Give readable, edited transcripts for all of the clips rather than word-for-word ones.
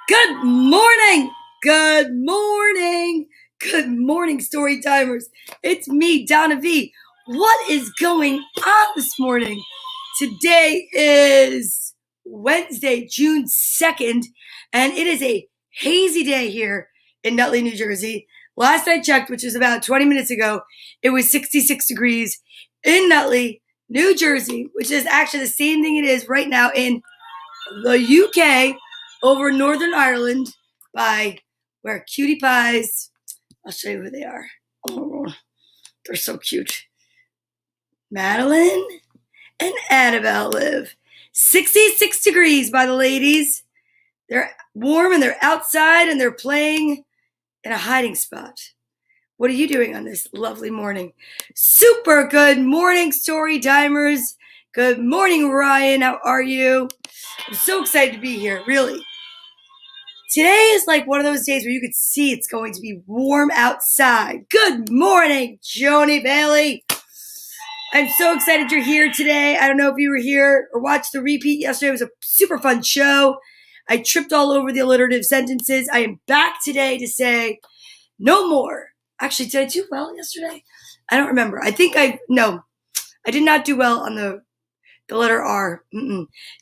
Good morning. Good morning. Good morning, story timers. It's me, Donna Vee. What is going on this morning? Today is Wednesday, June 2nd, and it is a hazy day here in Nutley, New Jersey. Last I checked, which was about 20 minutes ago, it was 66 degrees in Nutley, New Jersey, which is actually the same thing it is right now in the UK over Northern Ireland by where cutie pies. I'll show you who they are. Oh, they're so cute. Madeline and Annabelle live. 66 degrees by the ladies. They're warm and they're outside and they're playing in a hiding spot. What are you doing on this lovely morning? Super good morning, story timers. Good morning, Ryan. How are you? I'm so excited to be here, really. Today is like one of those days where you could see it's going to be warm outside. Good morning, Joni Bailey. I'm so excited you're here today. I don't know if you were here or watched the repeat yesterday. It was a super fun show. I tripped all over the alliterative sentences. I am back today to say no more. Actually, did I do well yesterday? I don't remember. I did not do well on the letter R.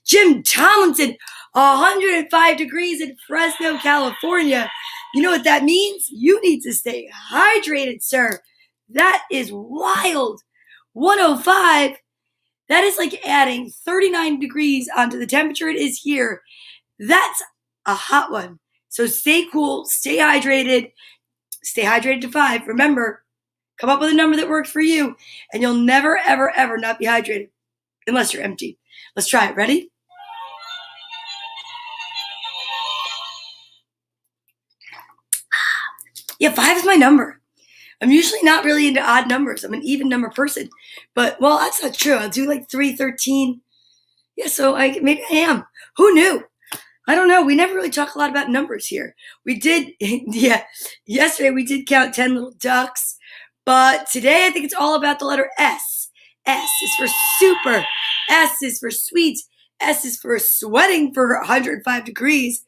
Jim Tomlinson, 105 degrees in Fresno, California. You know what that means? You need to stay hydrated, sir. That is wild. 105, that is like adding 39 degrees onto the temperature it is here. That's a hot one. So stay cool, stay hydrated to 5. Remember, come up with a number that works for you, and you'll never, ever, ever not be hydrated. Unless you're empty. Let's try it. Ready? Yeah, 5 is my number. I'm usually not really into odd numbers. I'm an even number person. But, well, that's not true. I'll do like 3, 13. Yeah, so maybe I am. Who knew? I don't know. We never really talk a lot about numbers here. We did, yesterday we did count 10 little ducks. But today I think it's all about the letter S. S is for super. S is for sweet. S is for sweating for 105 degrees.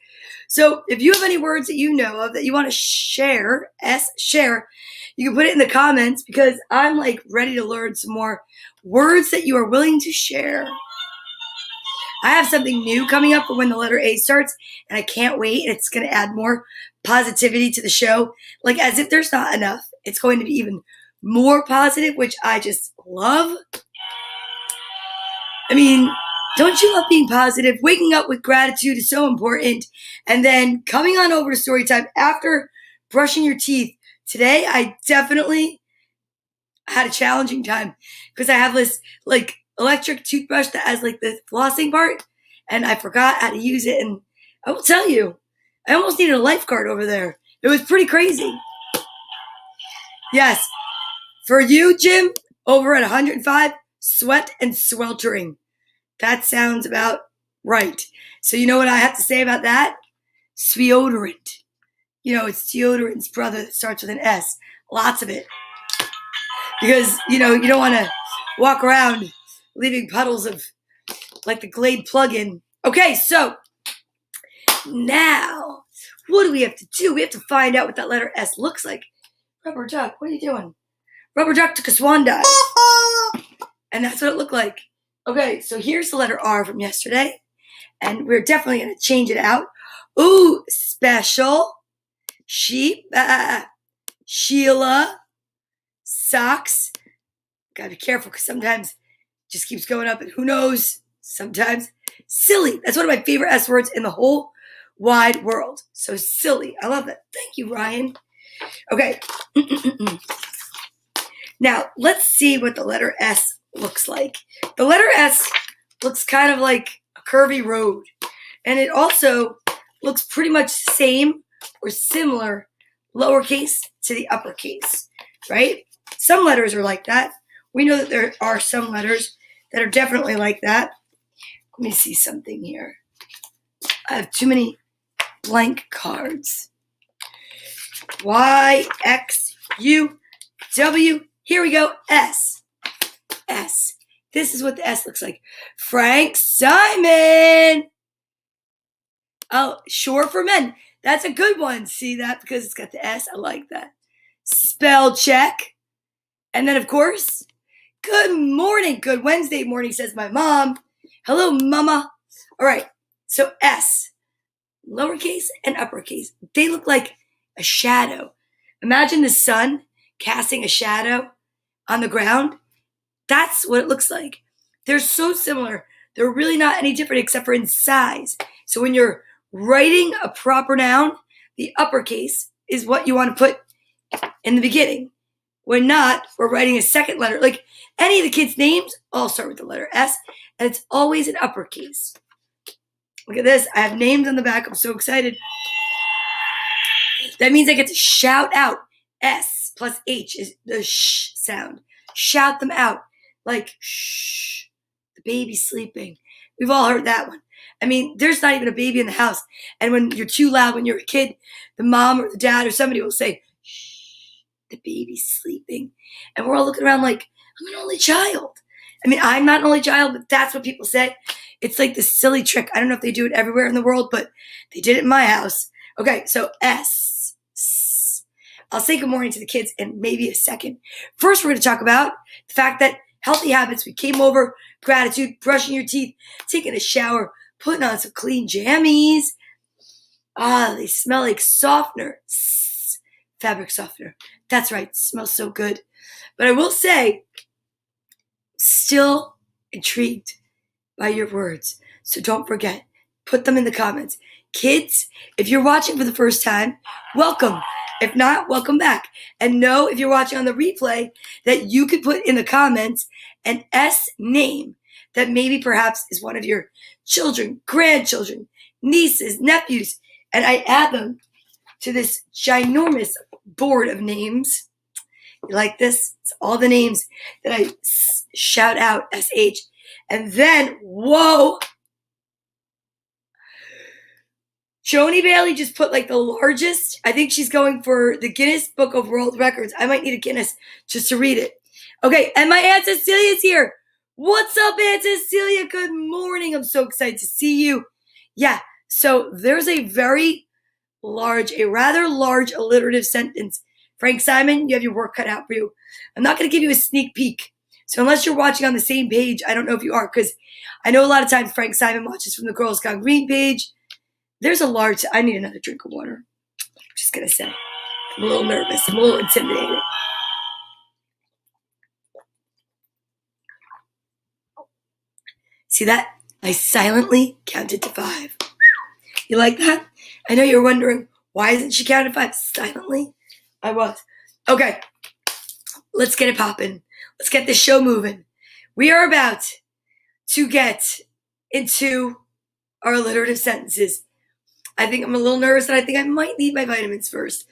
So if you have any words that you know of that you want to share, share, you can put it in the comments because I'm like ready to learn some more words that you are willing to share. I have something new coming up for when the letter A starts, and I can't wait. It's going to add more positivity to the show. Like as if there's not enough. It's going to be even more positive, which I just love. I mean, don't you love being positive? Waking up with gratitude is so important. And then coming on over to story time after brushing your teeth. Today, I definitely had a challenging time because I have this like electric toothbrush that has like the flossing part, and I forgot how to use it. And I will tell you, I almost needed a lifeguard over there. It was pretty crazy. Yes. For you, Jim, over at 105, sweat and sweltering. That sounds about right. So you know what I have to say about that? Deodorant. You know, it's deodorant's brother that starts with an S. Lots of it. Because, you know, you don't want to walk around leaving puddles of, like the Glade plug-in. Okay, so now, what do we have to do? We have to find out what that letter S looks like. Rubber duck, what are you doing? Rubber duck took a swan dive. And that's what it looked like. Okay, so here's the letter R from yesterday. And we're definitely going to change it out. Ooh, special. Sheep. Sheila. Socks. Gotta be careful because sometimes it just keeps going up and who knows? Sometimes. Silly. That's one of my favorite S words in the whole wide world. So silly. I love that. Thank you, Ryan. Okay. Now, let's see what the letter S looks like. The letter S looks kind of like a curvy road. And it also looks pretty much the same or similar lowercase to the uppercase, right? Some letters are like that. We know that there are some letters that are definitely like that. Let me see something here. I have too many blank cards. Y, X, U, W. Here we go. S. S. This is what the S looks like. Frank Simon. Oh, sure for men. That's a good one. See that? Because it's got the S. I like that. Spell check. And then, of course, good morning. Good Wednesday morning, says my mom. Hello, mama. All right. So S, lowercase and uppercase. They look like a shadow. Imagine the sun casting a shadow on the ground. That's what it looks like. They're so similar. They're really not any different except for in size. So when you're writing a proper noun, the uppercase is what you want to put in the beginning. When not, we're writing a second letter. Like any of the kids' names all start with the letter S, and it's always an uppercase. Look at this. I have names on the back. I'm so excited. That means I get to shout out. S plus H is the sh sound. Shout them out. Like, shh, the baby's sleeping. We've all heard that one. I mean, there's not even a baby in the house. And when you're too loud when you're a kid, the mom or the dad or somebody will say, shh, the baby's sleeping. And we're all looking around like, I'm an only child. I mean, I'm not an only child, but that's what people say. It's like this silly trick. I don't know if they do it everywhere in the world, but they did it in my house. Okay, so S. I'll say good morning to the kids in maybe a second. First, we're going to talk about the fact that healthy habits, we came over, gratitude, brushing your teeth, taking a shower, putting on some clean jammies. Ah, they smell like softener. Fabric softener. That's right. Smells so good. But I will say, still intrigued by your words. So don't forget, put them in the comments. Kids, if you're watching for the first time, welcome. If not, welcome back. And know if you're watching on the replay that you could put in the comments an S name that maybe perhaps is one of your children, grandchildren, nieces, nephews, and I add them to this ginormous board of names. You like this? It's all the names that I shout out, SH. And then, whoa, Joni Bailey just put like the largest. I think she's going for the Guinness Book of World Records. I might need a Guinness just to read it. Okay, and my Aunt Cecilia's here. What's up, Aunt Cecilia? Good morning. I'm so excited to see you. Yeah, so there's a rather large alliterative sentence. Frank Simon, you have your work cut out for you. I'm not going to give you a sneak peek. So unless you're watching on the same page, I don't know if you are, because I know a lot of times Frank Simon watches from the Girls Gone Green page. There's a large, I need another drink of water. I'm just going to say, I'm a little nervous. I'm a little intimidated. See that? I silently counted to 5. You like that? I know you're wondering, why isn't she counting 5 silently? I was. Okay, let's get it popping. Let's get this show moving. We are about to get into our alliterative sentences. I think I'm a little nervous and I think I might need my vitamins first.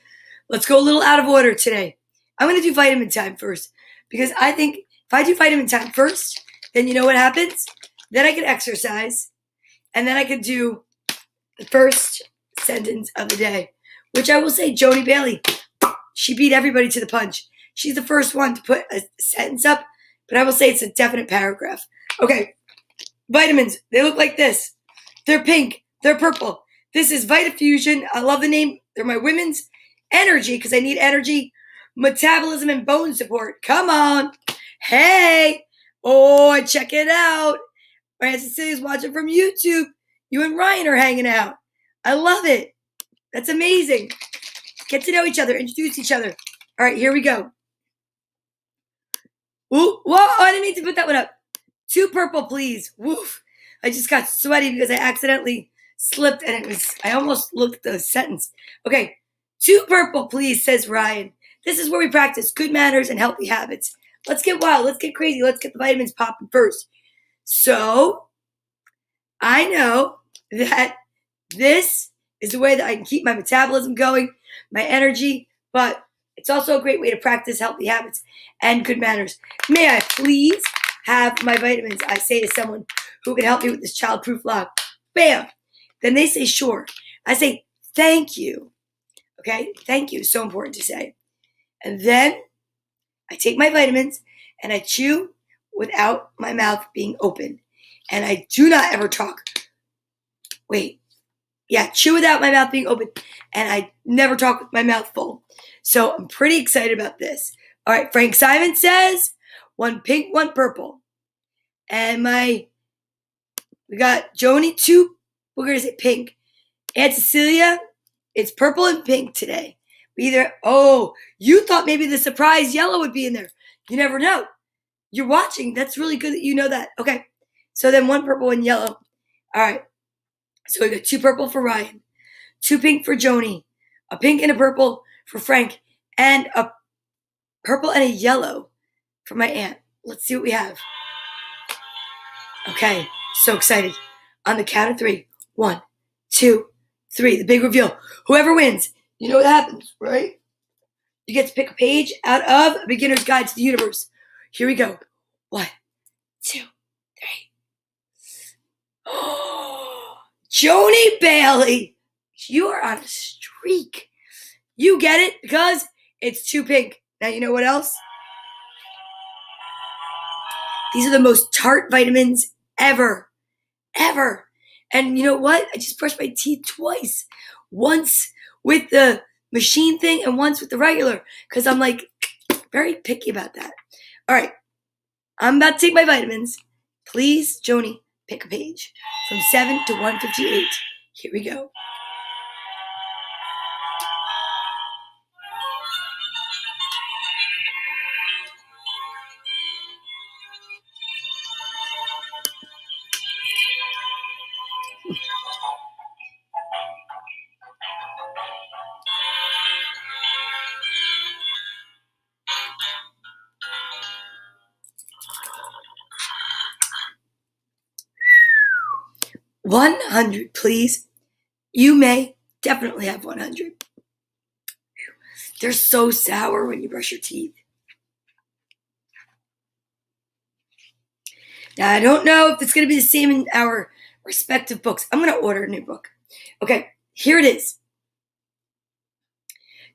Let's go a little out of order today. I'm going to do vitamin time first because I think if I do vitamin time first, then you know what happens? Then I can exercise and then I can do the first sentence of the day, which I will say, Joni Bailey, she beat everybody to the punch. She's the first one to put a sentence up, but I will say it's a definite paragraph. Okay, vitamins, they look like this. They're pink, they're purple. This is Vitafusion. I love the name. They're my women's energy because I need energy, metabolism, and bone support. Come on. Hey. Oh, check it out. Aunt Cecilia's watching from YouTube. You and Ryan are hanging out. I love it. That's amazing. Get to know each other. Introduce each other. All right, here we go. Ooh, whoa, I didn't mean to put that one up. 2 purple, please. Woof. I just got sweaty because I accidentally slipped and I almost looked at the sentence. Okay, 2 purple, please, says Ryan. This is where we practice good manners and healthy habits. Let's get wild. Let's get crazy. Let's get the vitamins popping first. So, I know that this is the way that I can keep my metabolism going, my energy, but it's also a great way to practice healthy habits and good manners. May I please have my vitamins? I say to someone who can help me with this childproof lock. Bam! Then they say, sure. I say, thank you. Okay? Thank you. So important to say. And then I take my vitamins and I chew without my mouth being open. And I do not ever talk. Wait. chew without my mouth being open. And I never talk with my mouth full. So I'm pretty excited about this. All right, Frank Simon says, 1 pink, 1 purple. And we got Joni, 2, we're going to say pink. Aunt Cecilia, it's purple and pink today. You thought maybe the surprise yellow would be in there. You never know. You're watching. That's really good that you know that. Okay. So then 1 purple, 1 yellow. All right. So we got 2 purple for Ryan, 2 pink for Joni, a pink and a purple for Frank, and a purple and a yellow for my aunt. Let's see what we have. Okay. So excited. On the count of 3. 1, 2, 3. The big reveal. Whoever wins, you know what happens, right? You get to pick a page out of A Beginner's Guide to the Universe. Here we go. 1, 2, 3. Oh, Joni Bailey. You are on a streak. You get it because it's 2 pink. Now you know what else? These are the most tart vitamins ever. Ever. And you know what? I just brushed my teeth twice. Once with the machine thing and once with the regular. Because I'm like very picky about that. All right. I'm about to take my vitamins. Please, Joni, pick a page. From 7 to 158. Here we go. $100, please. You may definitely have 100. They're so sour when you brush your teeth. Now, I don't know if it's going to be the same in our respective books. I'm going to order a new book. Okay, here it is.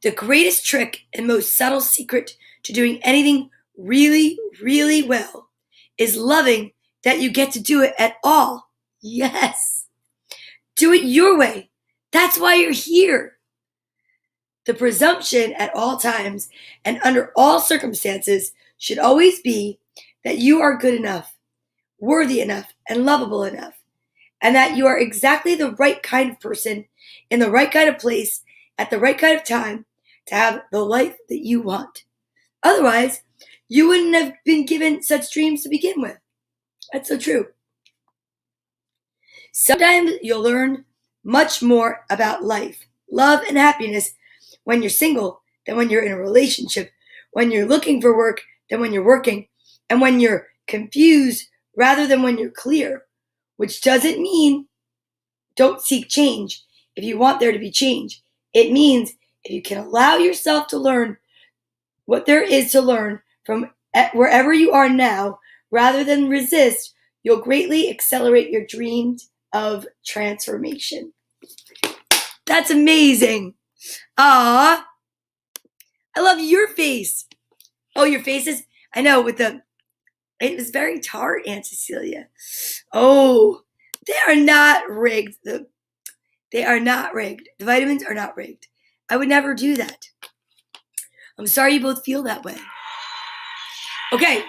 The greatest trick and most subtle secret to doing anything really, really well is loving that you get to do it at all. Yes. Do it your way. That's why you're here. The presumption at all times and under all circumstances should always be that you are good enough, worthy enough, and lovable enough, and that you are exactly the right kind of person in the right kind of place at the right kind of time to have the life that you want. Otherwise, you wouldn't have been given such dreams to begin with. That's so true. Sometimes you'll learn much more about life, love, and happiness when you're single than when you're in a relationship, when you're looking for work than when you're working, and when you're confused rather than when you're clear, which doesn't mean don't seek change if you want there to be change. It means if you can allow yourself to learn what there is to learn from wherever you are now, rather than resist, you'll greatly accelerate your dreams of transformation. That's amazing. Ah, I love your face. Oh, your faces? I know, it was very tart, Aunt Cecilia. Oh, they are not rigged. They are not rigged. The vitamins are not rigged. I would never do that. I'm sorry you both feel that way. Okay,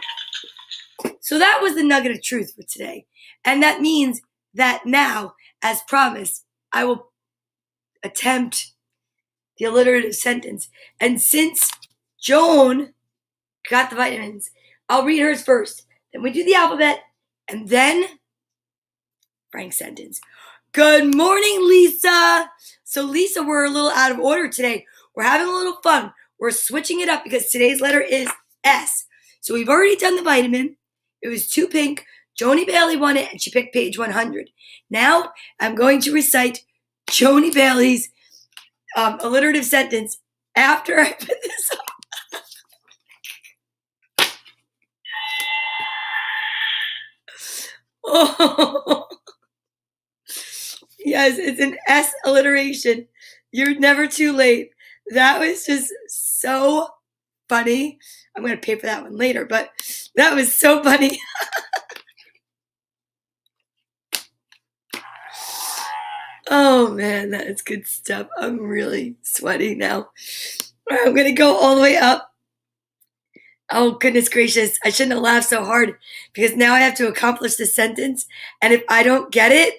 so that was the nugget of truth for today. And that means that now, as promised, I will attempt the alliterative sentence. And since Joan got the vitamins, I'll read hers first. Then we do the alphabet, and then Frank's sentence. Good morning, Lisa. So, Lisa, we're a little out of order today. We're having a little fun. We're switching it up because today's letter is S. So we've already done the vitamin. It was 2 pink. Joni Bailey won it, and she picked page 100. Now I'm going to recite Joni Bailey's alliterative sentence after I put this up. Oh, yes, it's an S alliteration. You're never too late. That was just so funny. I'm going to pay for that one later, but that was so funny. Oh man, that is good stuff. I'm really sweaty now. All right, I'm gonna go all the way up. Oh goodness gracious, I shouldn't have laughed so hard because now I have to accomplish the sentence. And if I don't get it,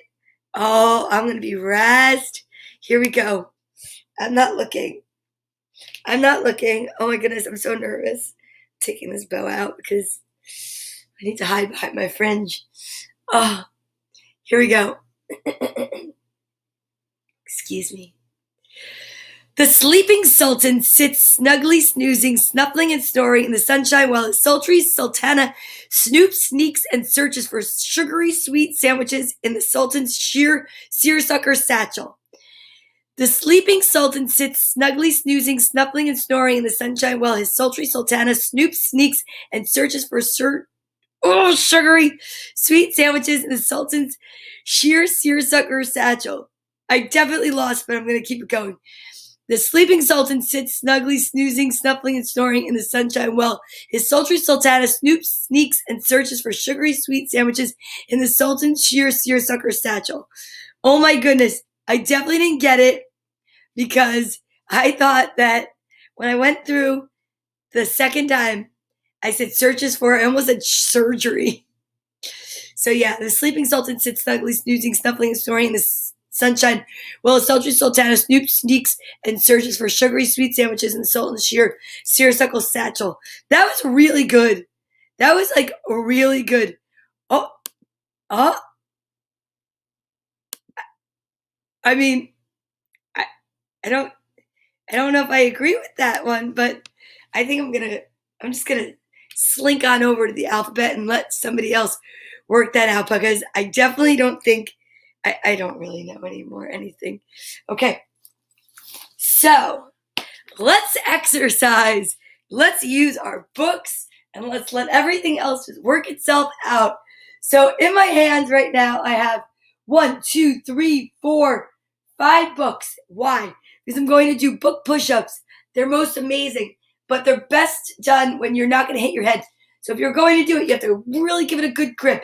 oh, I'm gonna be razzed. Here we go. I'm not looking. I'm not looking. Oh my goodness, I'm so nervous taking this bow out because I need to hide behind my fringe. Oh, here we go. Excuse me. The sleeping sultan sits snugly snoozing, snuffling and snoring in the sunshine while his sultry sultana snoops, sneaks, and searches for sugary sweet sandwiches in the sultan's seersucker satchel. The sleeping sultan sits snugly snoozing, snuffling, and snoring in the sunshine while his sultry sultana snoops, sneaks, and searches for sugary sweet sandwiches in the sultan's seersucker satchel. I definitely lost, but I'm going to keep it going. The sleeping sultan sits snugly snoozing, snuffling, and snoring in the sunshine while his sultry sultana snoops, sneaks, and searches for sugary sweet sandwiches in the sultan's seersucker satchel. Oh my goodness, I definitely didn't get it because I thought that when I went through the second time, I said searches for, I almost said surgery. So yeah, the sleeping sultan sits snugly snoozing, snuffling, and snoring in the sunshine while the sultry sultana snoops, sneaks, and searches for sugary sweet sandwiches in the sultan's seersucker satchel. That was really good. That was like really good. Oh, I mean, I don't know if I agree with that one, but I think I'm just gonna slink on over to the alphabet and let somebody else work that out because I definitely don't think I don't really know anymore anything. Okay, so let's exercise. Let's use our books and let's let everything else just work itself out. So in my hands right now, I have 1, 2, 3, 4, 5 books. Why? Because I'm going to do book push-ups. They're most amazing, but they're best done when you're not going to hit your head. So if you're going to do it, you have to really give it a good grip.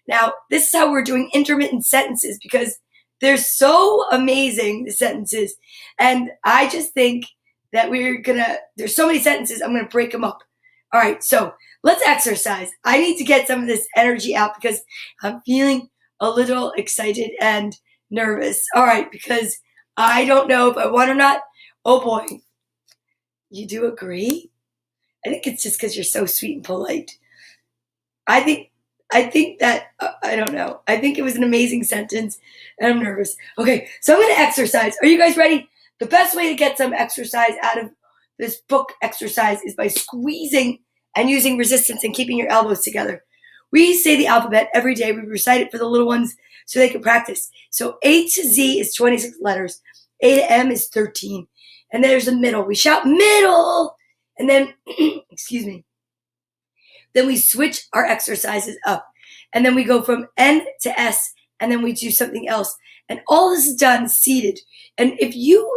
Now, this is how we're doing intermittent sentences because they're so amazing, the sentences. And I just think that there's so many sentences, I'm going to break them up. All right, so let's exercise. I need to get some of this energy out because I'm feeling a little excited and nervous. All right, because I don't know if I won or not. Oh boy, you do agree? I think it's just because you're so sweet and polite. I think that, I don't know. I think it was an amazing sentence, and I'm nervous. Okay, so I'm going to exercise. Are you guys ready? The best way to get some exercise out of this book exercise is by squeezing and using resistance and keeping your elbows together. We say the alphabet every day. We recite it for the little ones so they can practice. So A to Z is 26 letters. A to M is 13. And then there's the middle. We shout middle. And then, excuse me. Then we switch our exercises up. And then we go from N to S. And then we do something else. And all this is done seated. And if you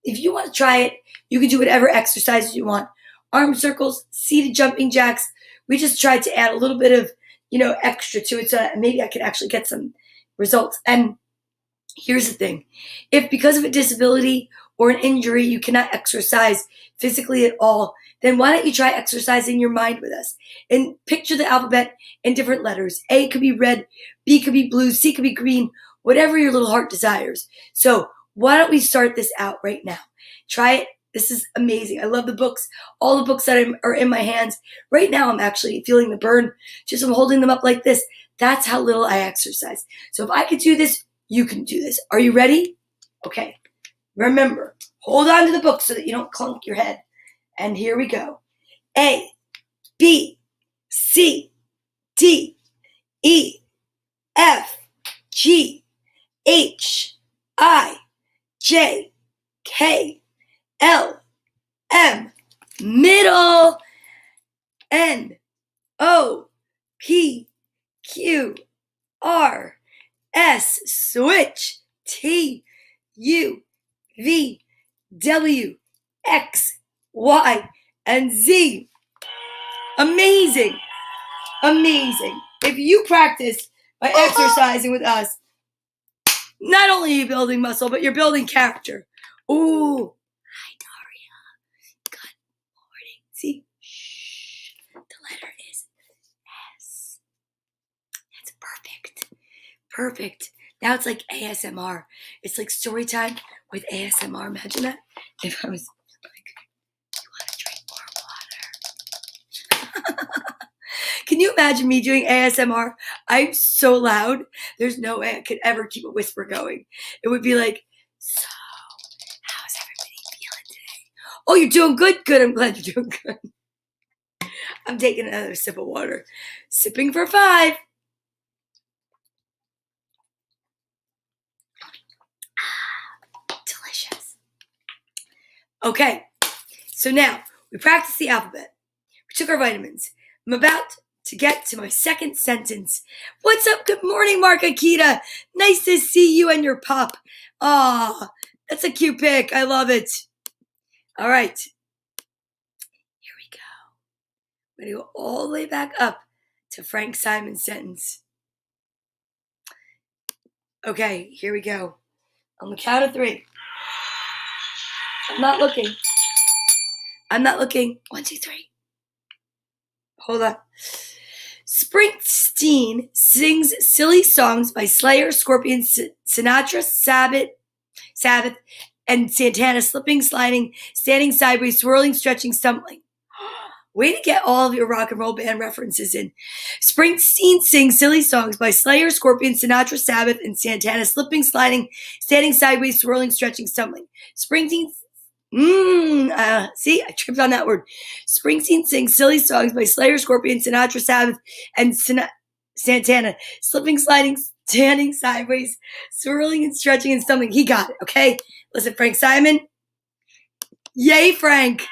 want to try it, you can do whatever exercises you want. Arm circles, seated jumping jacks. We just tried to add a little bit of, extra to it so that maybe I could actually get some results. And here's the thing. If because of a disability or an injury you cannot exercise physically at all, then why don't you try exercising your mind with us? And picture the alphabet in different letters. A could be red, B could be blue, C could be green, whatever your little heart desires. So why don't we start this out right now? Try it. This is amazing. I love the books. All the books that are in my hands. Right now I'm actually feeling the burn. Just I'm holding them up like this. That's how little I exercise. So if I could do this, you can do this. Are you ready? Okay. Remember, hold on to the book so that you don't clunk your head. And here we go. A, B, C, D, E, F, G, H, I, J, K, L, M, middle, N, O, P, Q, R, S, switch, T, U, V, W, X, Y, and Z. Amazing. Amazing. If you practice by exercising with us, Not only are you building muscle, but you're building character. Ooh. Hi, Daria. Good morning. See? Shh. The letter is S. That's perfect. Perfect. Now it's like ASMR. It's like story time with ASMR. Imagine that. If I was like, you want to drink more water? Can you imagine me doing ASMR? I'm so loud. There's no way I could ever keep a whisper going. It would be like, so, how's everybody feeling today? Oh, you're doing good? Good. I'm glad you're doing good. I'm taking another sip of water. Sipping for 5. Delicious. Okay, so now we practiced the alphabet. We took our vitamins. I'm about to get to my second sentence. What's up? Good morning, Mark Akita. Nice to see you and your pup. Aw, that's a cute pic. I love it. All right. Here we go. I'm going to go all the way back up to Frank Simon's sentence. Okay, here we go. On the count of 3. I'm not looking. 1, 2, 3. Hold on. Springsteen sings silly songs by Slayer, Scorpion, Sinatra, Sabbath, and Santana, slipping, sliding, standing sideways, swirling, stretching, stumbling. Way to get all of your rock and roll band references in. Springsteen sings silly songs by Slayer, Scorpion, Sinatra, Sabbath, and Santana, slipping, sliding, standing sideways, swirling, stretching, stumbling. Springsteen see, I tripped on that word. Springsteen sings silly songs by Slayer, Scorpion, Sinatra, Sabbath, and Santana, slipping, sliding, standing sideways, swirling and stretching and stumbling. He got it, okay? Listen, Frank Simon. Yay, Frank.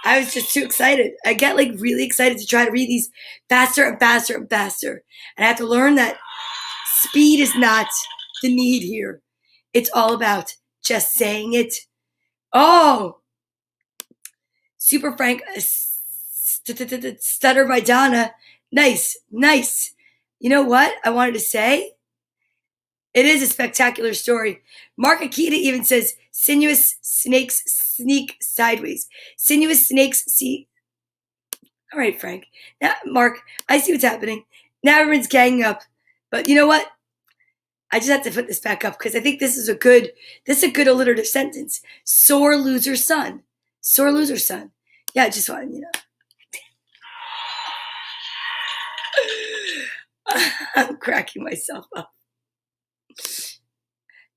I was just too excited. I get like really excited to try to read these faster and faster and faster. And I have to learn that speed is not the need here. It's all about just saying it. Oh, Super Frank, Stutter by Donna. Nice. You know what I wanted to say? It is a spectacular story. Mark Akita even says, sinuous snakes sneak sideways. Sinuous snakes see. All right, Frank. Now, Mark, I see what's happening. Now everyone's ganging up. But you know what? I just have to put this back up because I think this is a good alliterative sentence. Sore loser son. Sore loser son. Yeah, I just wanted, I'm cracking myself up.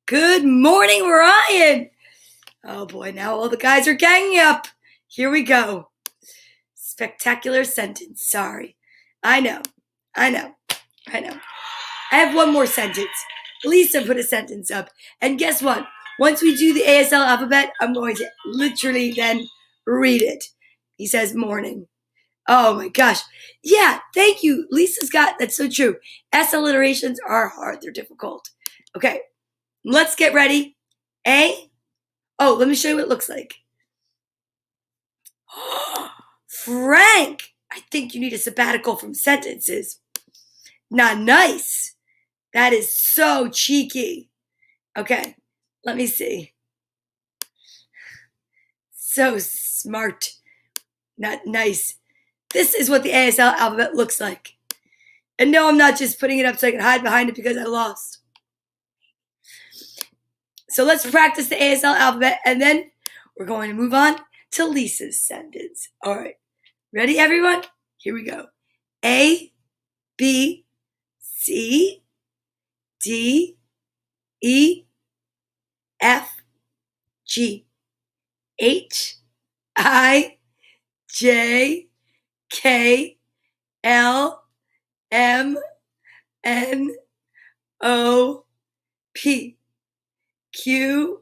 Good morning, Ryan. Oh boy, now all the guys are ganging up. Here we go. Spectacular sentence. Sorry. I know. I have one more sentence. Lisa put a sentence up. And guess what? Once we do the ASL alphabet, I'm going to literally then read it. He says morning. Oh my gosh. Yeah, thank you. That's so true. S alliterations are hard. They're difficult. Okay, let's get ready. Oh, let me show you what it looks like. Frank, I think you need a sabbatical from sentences. Not nice. That is so cheeky. Okay, let me see. So smart. Not nice. This is what the ASL alphabet looks like. And no, I'm not just putting it up so I can hide behind it because I lost. So let's practice the ASL alphabet and then we're going to move on to Lisa's sentence. All right. Ready, everyone? Here we go. A, B, C, D, E, F, G, H, I, J, K, L, M, N, O, P, Q,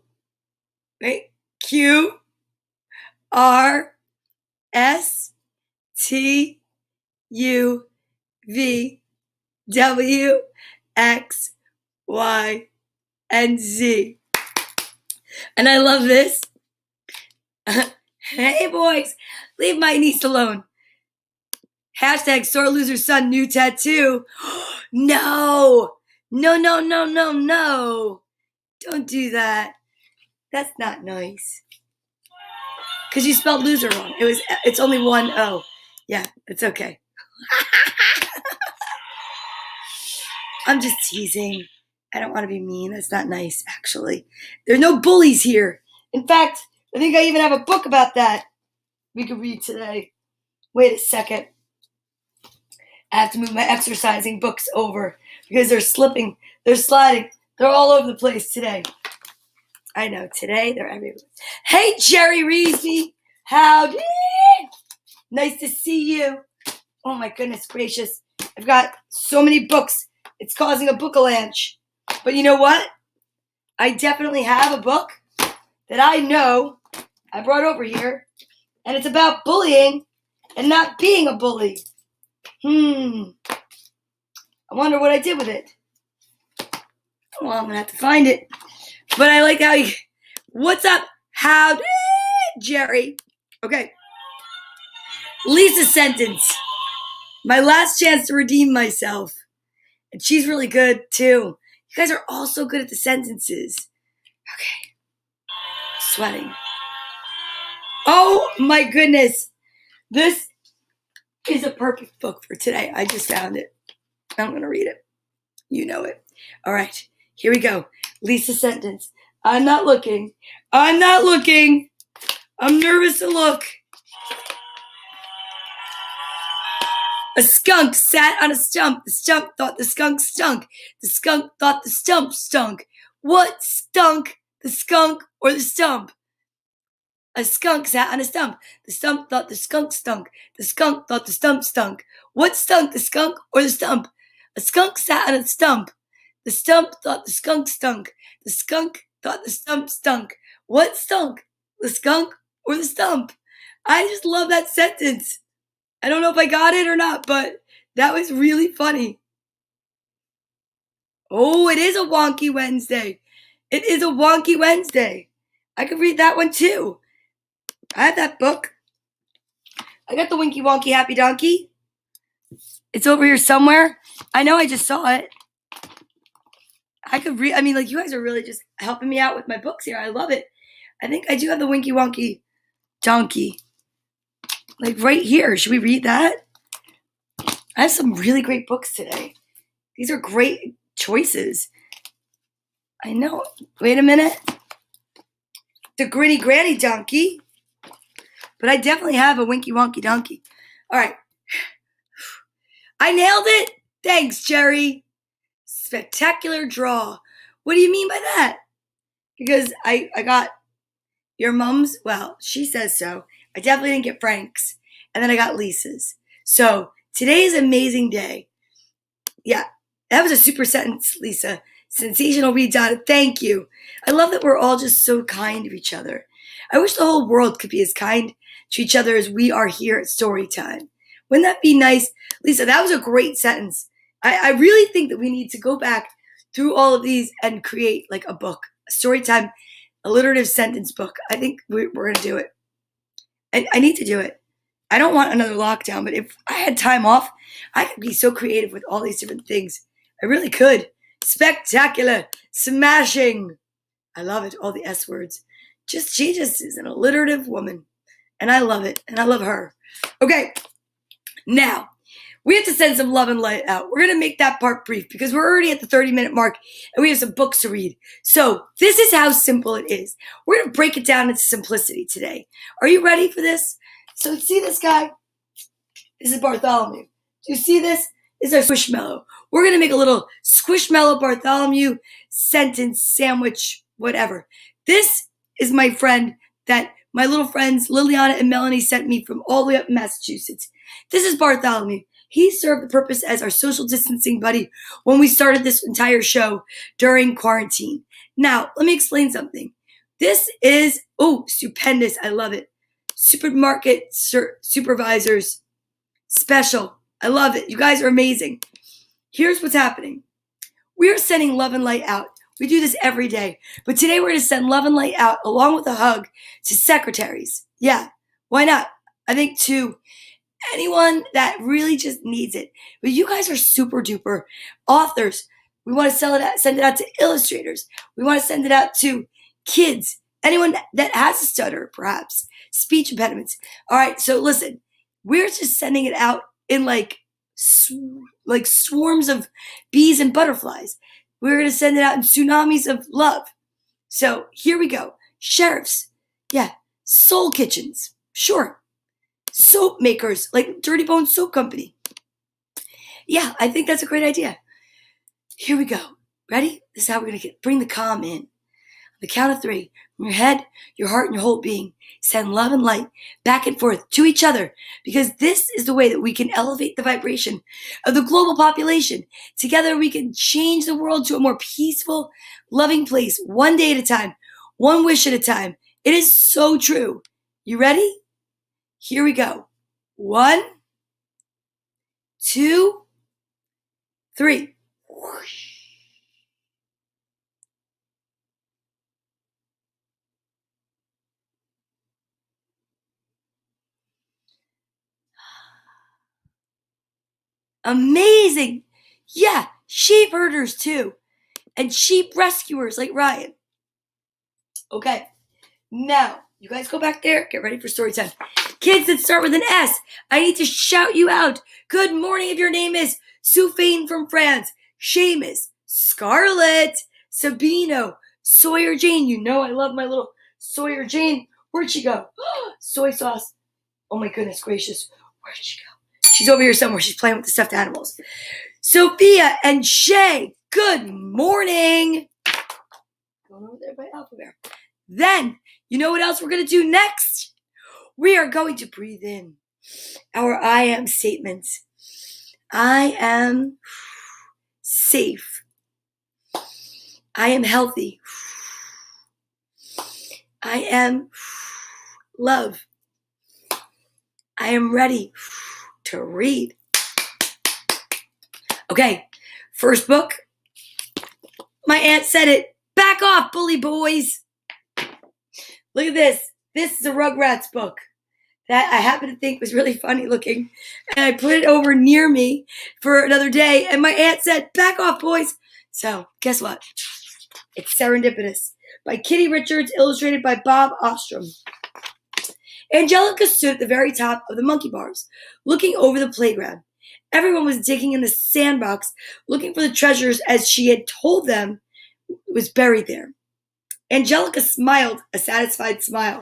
R, S, T, U, V, W, X, Y, and Z. And I love this. Hey boys, leave my niece alone. Hashtag sore loser son new tattoo. No. No, no, no, no, no. Don't do that. That's not nice. Because you spelled loser wrong. It's only one O. Yeah, it's okay. I'm just teasing. I don't want to be mean. That's not nice, actually. There are no bullies here. In fact, I think I even have a book about that we could read today. Wait a second. I have to move my exercising books over because they're slipping, they're sliding, they're all over the place today. I know, today they're everywhere. Hey, Jerry Reesey, howdy? Nice to see you. Oh my goodness gracious. I've got so many books. It's causing a book-a-lanche. But you know what? I definitely have a book that I know I brought over here, and it's about bullying and not being a bully. I wonder what I did with it. Well, I'm going to have to find it. But I like how you... What's up? Howdy, Jerry. Okay. Lisa's sentence. My last chance to redeem myself. And she's really good, too. You guys are all so good at the sentences. Okay. Sweating. Oh, my goodness. This is a perfect book for today. I just found it. I'm going to read it. You know it. All right. Here we go. Lisa's sentence. I'm not looking. I'm not looking. I'm nervous to look. A skunk sat on a stump. The stump thought the skunk stunk. The skunk thought the stump stunk. What stunk? The skunk or the stump? A skunk sat on a stump. The stump thought the skunk stunk. The skunk thought the stump stunk. What stunk? The skunk or the stump? A skunk sat on a stump. The stump thought the skunk stunk. The skunk thought the stump stunk. What stunk? The skunk or the stump? I just love that sentence. I don't know if I got it or not, but that was really funny. Oh, it is a wonky Wednesday. It is a wonky Wednesday. I could read that one too. I have that book. I got the Winky Wonky Happy Donkey. It's over here somewhere. I know I just saw it. I could read. I mean, like, you guys are really just helping me out with my books here. I love it. I think I do have the Winky Wonky Donkey. Like right here. Should we read that? I have some really great books today. These are great choices. I know. Wait a minute. The Grinny Granny Donkey. But I definitely have a Winky Wonky Donkey. All right. I nailed it. Thanks, Jerry. Spectacular draw. What do you mean by that? Because I got your mom's. Well, she says so. I definitely didn't get Frank's. And then I got Lisa's. So today is an amazing day. Yeah, that was a super sentence, Lisa. Sensational read, Donna. Thank you. I love that we're all just so kind to each other. I wish the whole world could be as kind to each other as we are here at Storytime. Wouldn't that be nice? Lisa, that was a great sentence. I really think that we need to go back through all of these and create like a book, a Storytime, alliterative sentence book. I think we're going to do it. I need to do it. I don't want another lockdown, but if I had time off, I could be so creative with all these different things. I really could. Spectacular. Smashing. I love it. All the S words. She just is an alliterative woman. And I love it. And I love her. Okay. Now, we have to send some love and light out. We're going to make that part brief because we're already at the 30-minute mark and we have some books to read. So this is how simple it is. We're going to break it down into simplicity today. Are you ready for this? So see this guy? This is Bartholomew. Do you see this? This is our Squishmallow. We're going to make a little Squishmallow Bartholomew sentence, sandwich, whatever. This is my friend that my little friends Liliana and Melanie sent me from all the way up in Massachusetts. This is Bartholomew. He served the purpose as our social distancing buddy when we started this entire show during quarantine. Now, let me explain something. This is, stupendous. I love it. Supermarket supervisors special. I love it. You guys are amazing. Here's what's happening. We are sending love and light out. We do this every day. But today we're going to send love and light out along with a hug to secretaries. Yeah, why not? I think to anyone that really just needs it. But you guys are super duper authors. We want to send it out to illustrators. We want to send it out to kids, anyone that has a stutter, perhaps speech impediments. All right, so listen, we're just sending it out in like swarms of bees and butterflies. We're going to send it out in tsunamis of love. So here we go. Sheriffs, yeah, soul kitchens, sure. Soap makers, like Dirty Bone Soap Company. Yeah, I think that's a great idea. Here we go. Ready? This is how we're going to bring the calm in. On the count of 3, from your head, your heart, and your whole being, send love and light back and forth to each other, because this is the way that we can elevate the vibration of the global population. Together, we can change the world to a more peaceful, loving place, one day at a time, one wish at a time. It is so true. You ready? Here we go. 1, 2, 3. Amazing. Yeah, sheep herders too. And sheep rescuers like Ryan. Okay, now you guys go back there. Get ready for story time. Kids that start with an S, I need to shout you out. Good morning if your name is Soufaine from France, Seamus, Scarlett, Sabino, Sawyer Jane. You know I love my little Sawyer Jane. Where'd she go? Soy sauce. Oh my goodness gracious. Where'd she go? She's over here somewhere. She's playing with the stuffed animals. Sophia and Shay, good morning. Going over there by alphabet. Then, you know what else we're going to do next? We are going to breathe in our I am statements. I am safe. I am healthy. I am love. I am ready to read. Okay, first book. My aunt said it. Back off, bully boys. Look at this. This is a Rugrats book that I happen to think was really funny looking. And I put it over near me for another day. And my aunt said, back off, boys. So guess what? It's Serendipitous by Kitty Richards, illustrated by Bob Ostrom. Angelica stood at the very top of the monkey bars, looking over the playground. Everyone was digging in the sandbox, looking for the treasures as she had told them was buried there. Angelica smiled a satisfied smile.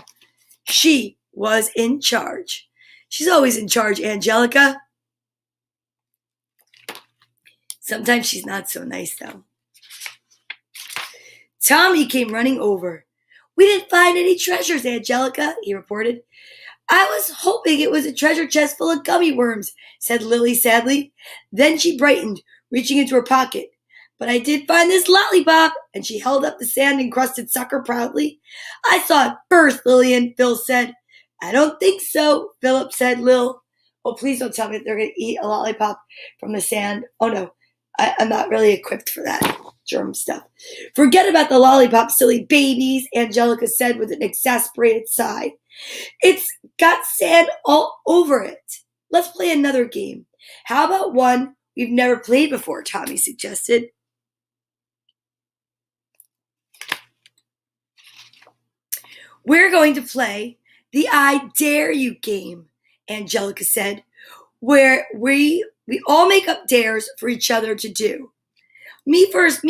She was in charge. She's always in charge, Angelica. Sometimes she's not so nice, though. Tommy came running over. We didn't find any treasures, Angelica, he reported. I was hoping it was a treasure chest full of gummy worms, said Lily sadly. Then she brightened, reaching into her pocket. But I did find this lollipop, and she held up the sand-encrusted sucker proudly. I saw it first, Lillian, Phil said. I don't think so, Philip said, Lil. Oh, please don't tell me that they're going to eat a lollipop from the sand. Oh, no, I'm not really equipped for that germ stuff. Forget about the lollipop, silly babies, Angelica said with an exasperated sigh. It's got sand all over it. Let's play another game. How about one we've never played before, Tommy suggested. We're going to play the I Dare You game, Angelica said, where we all make up dares for each other to do. Me first,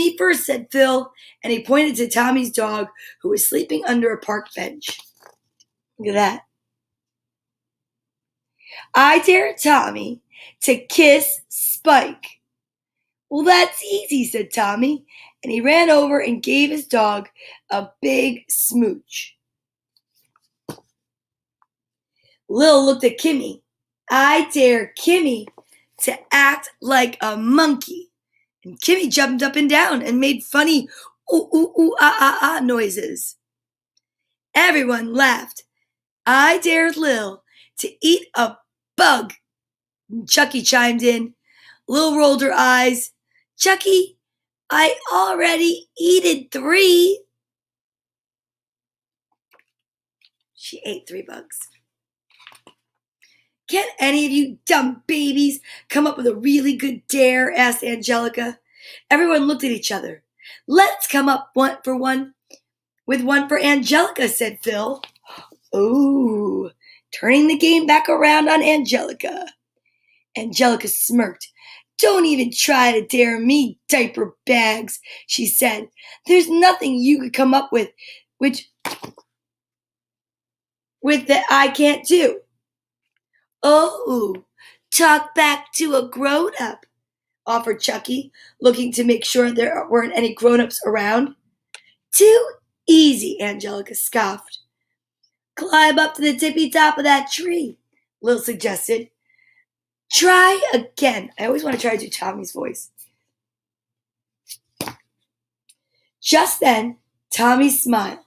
said Phil, and he pointed to Tommy's dog, who was sleeping under a park bench. Look at that. I dare Tommy to kiss Spike. Well, that's easy, said Tommy, and he ran over and gave his dog a big smooch. Lil looked at Kimmy. I dare Kimmy to act like a monkey. And Kimmy jumped up and down and made funny ooh, ooh, ooh, ah, ah, ah noises. Everyone laughed. I dared Lil to eat a bug. Chucky chimed in. Lil rolled her eyes. Chucky, I already eated 3. She ate 3 bugs. Can't any of you dumb babies come up with a really good dare? Asked Angelica. Everyone looked at each other. Let's come up with one for Angelica, said Phil. Ooh, turning the game back around on Angelica. Angelica smirked. Don't even try to dare me, diaper bags, she said. There's nothing you could come up with that I can't do. Oh, talk back to a grown-up, offered Chucky, looking to make sure there weren't any grown-ups around. Too easy, Angelica scoffed. Climb up to the tippy top of that tree, Lil suggested. Try again. I always want to try to do Tommy's voice. Just then, Tommy smiled.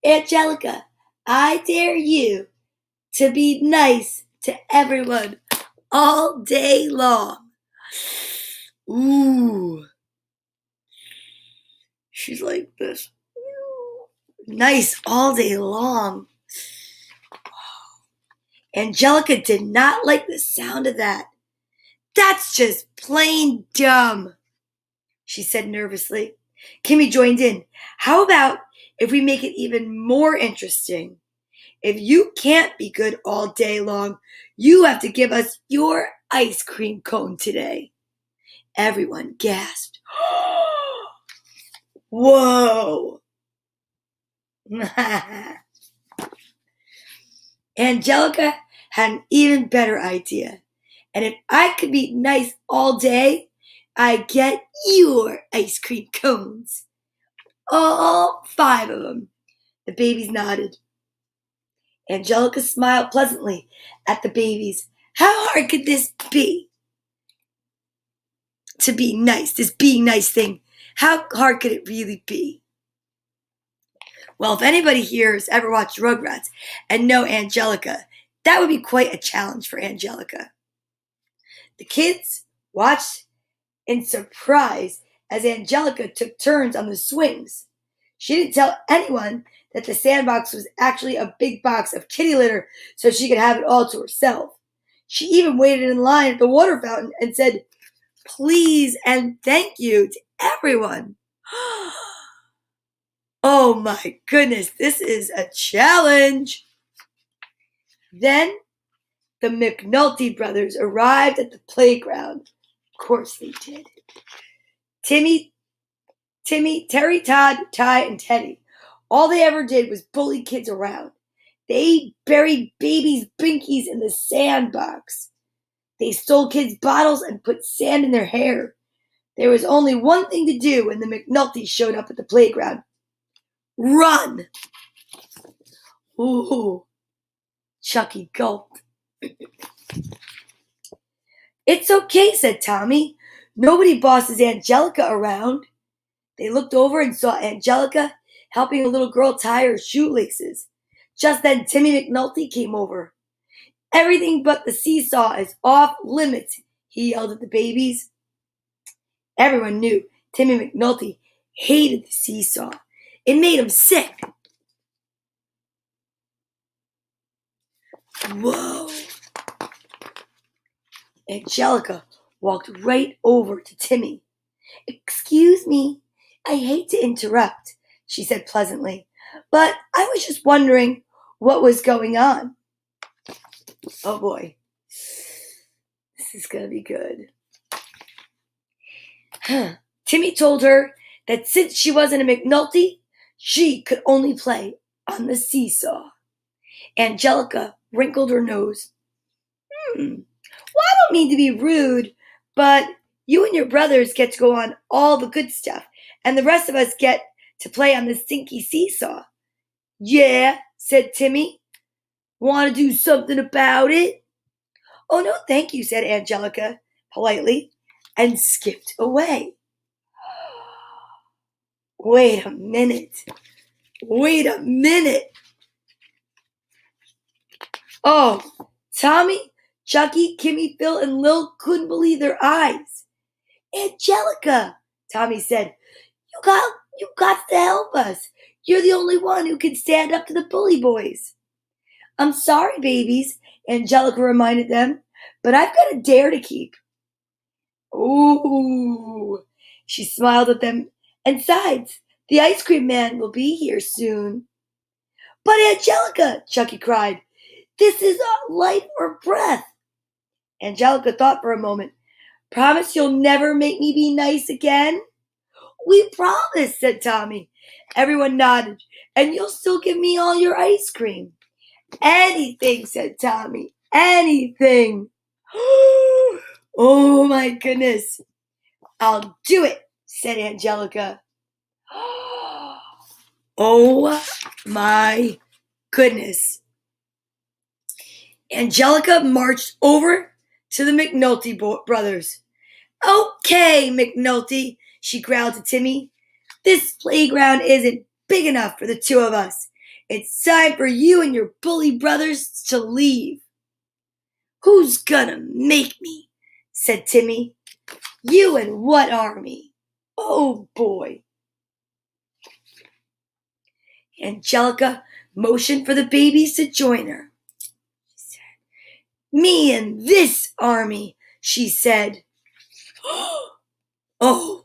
Angelica, I dare you to be nice to everyone all day long. Ooh. She's like this. Nice all day long. Angelica did not like the sound of that. That's just plain dumb, she said nervously. Kimmy joined in. How about if we make it even more interesting? If you can't be good all day long, you have to give us your ice cream cone today. Everyone gasped. Whoa! Angelica had an even better idea. And if I could be nice all day, I'd get your ice cream cones. All 5 of them. The babies nodded. Angelica smiled pleasantly at the babies. How hard could this be? To be nice, this being nice thing. How hard could it really be? Well, if anybody here has ever watched Rugrats and know Angelica, that would be quite a challenge for Angelica. The kids watched in surprise as Angelica took turns on the swings. She didn't tell anyone that the sandbox was actually a big box of kitty litter so she could have it all to herself. She even waited in line at the water fountain and said, please and thank you to everyone. Oh my goodness, this is a challenge. Then the McNulty brothers arrived at the playground. Of course they did. Timmy, Terry, Todd, Ty, and Teddy. All they ever did was bully kids around. They buried babies' binkies in the sandbox. They stole kids' bottles and put sand in their hair. There was only one thing to do when the McNultys showed up at the playground. Run! Ooh, Chucky gulped. It's okay, said Tommy. Nobody bosses Angelica around. They looked over and saw Angelica helping a little girl tie her shoelaces. Just then Timmy McNulty came over. Everything but the seesaw is off limits, he yelled at the babies. Everyone knew Timmy McNulty hated the seesaw. It made him sick. Whoa. Angelica walked right over to Timmy. Excuse me, I hate to interrupt, she said pleasantly, but I was just wondering what was going on. Oh boy, this is going to be good. Timmy told her that since she wasn't a McNulty, she could only play on the seesaw. Angelica wrinkled her nose. Well, I don't mean to be rude, but you and your brothers get to go on all the good stuff, and the rest of us get to play on the stinky seesaw. Yeah, said Timmy. Want to do something about it? Oh, no, thank you, said Angelica politely, and skipped away. Wait a minute. Oh, Tommy, Chucky, Kimmy, Phil, and Lil couldn't believe their eyes. Angelica, Tommy said, you got to help us. You're the only one who can stand up to the bully boys. I'm sorry, babies. Angelica reminded them. But I've got a dare to keep. Ooh, she smiled at them and sighed. The ice cream man will be here soon. But Angelica, Chucky cried, this is life or breath. Angelica thought for a moment. Promise you'll never make me be nice again? We promise, said Tommy. Everyone nodded. And you'll still give me all your ice cream. Anything, said Tommy. Anything. Oh my goodness. I'll do it, said Angelica. Oh my goodness. Angelica marched over to the McNulty brothers. Okay, McNulty, she growled to Timmy. This playground isn't big enough for the two of us. It's time for you and your bully brothers to leave. Who's gonna make me? Said Timmy. You and what army? Oh boy. Angelica motioned for the babies to join her. Me and this army, she said. Oh.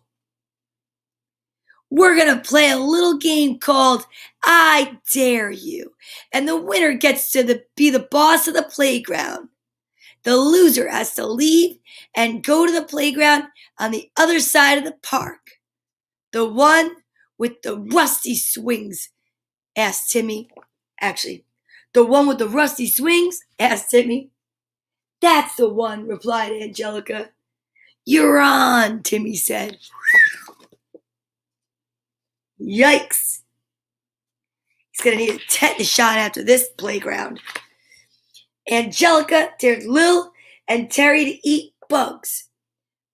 We're going to play a little game called I Dare You, and the winner gets to be the boss of the playground. The loser has to leave and go to the playground on the other side of the park. The one with the rusty swings, asked Timmy. Actually, the one with the rusty swings, asked Timmy. That's the one, replied Angelica. You're on, Timmy said. Yikes. He's going to need a tetanus shot after this playground. Angelica dared Lil and Terry to eat bugs.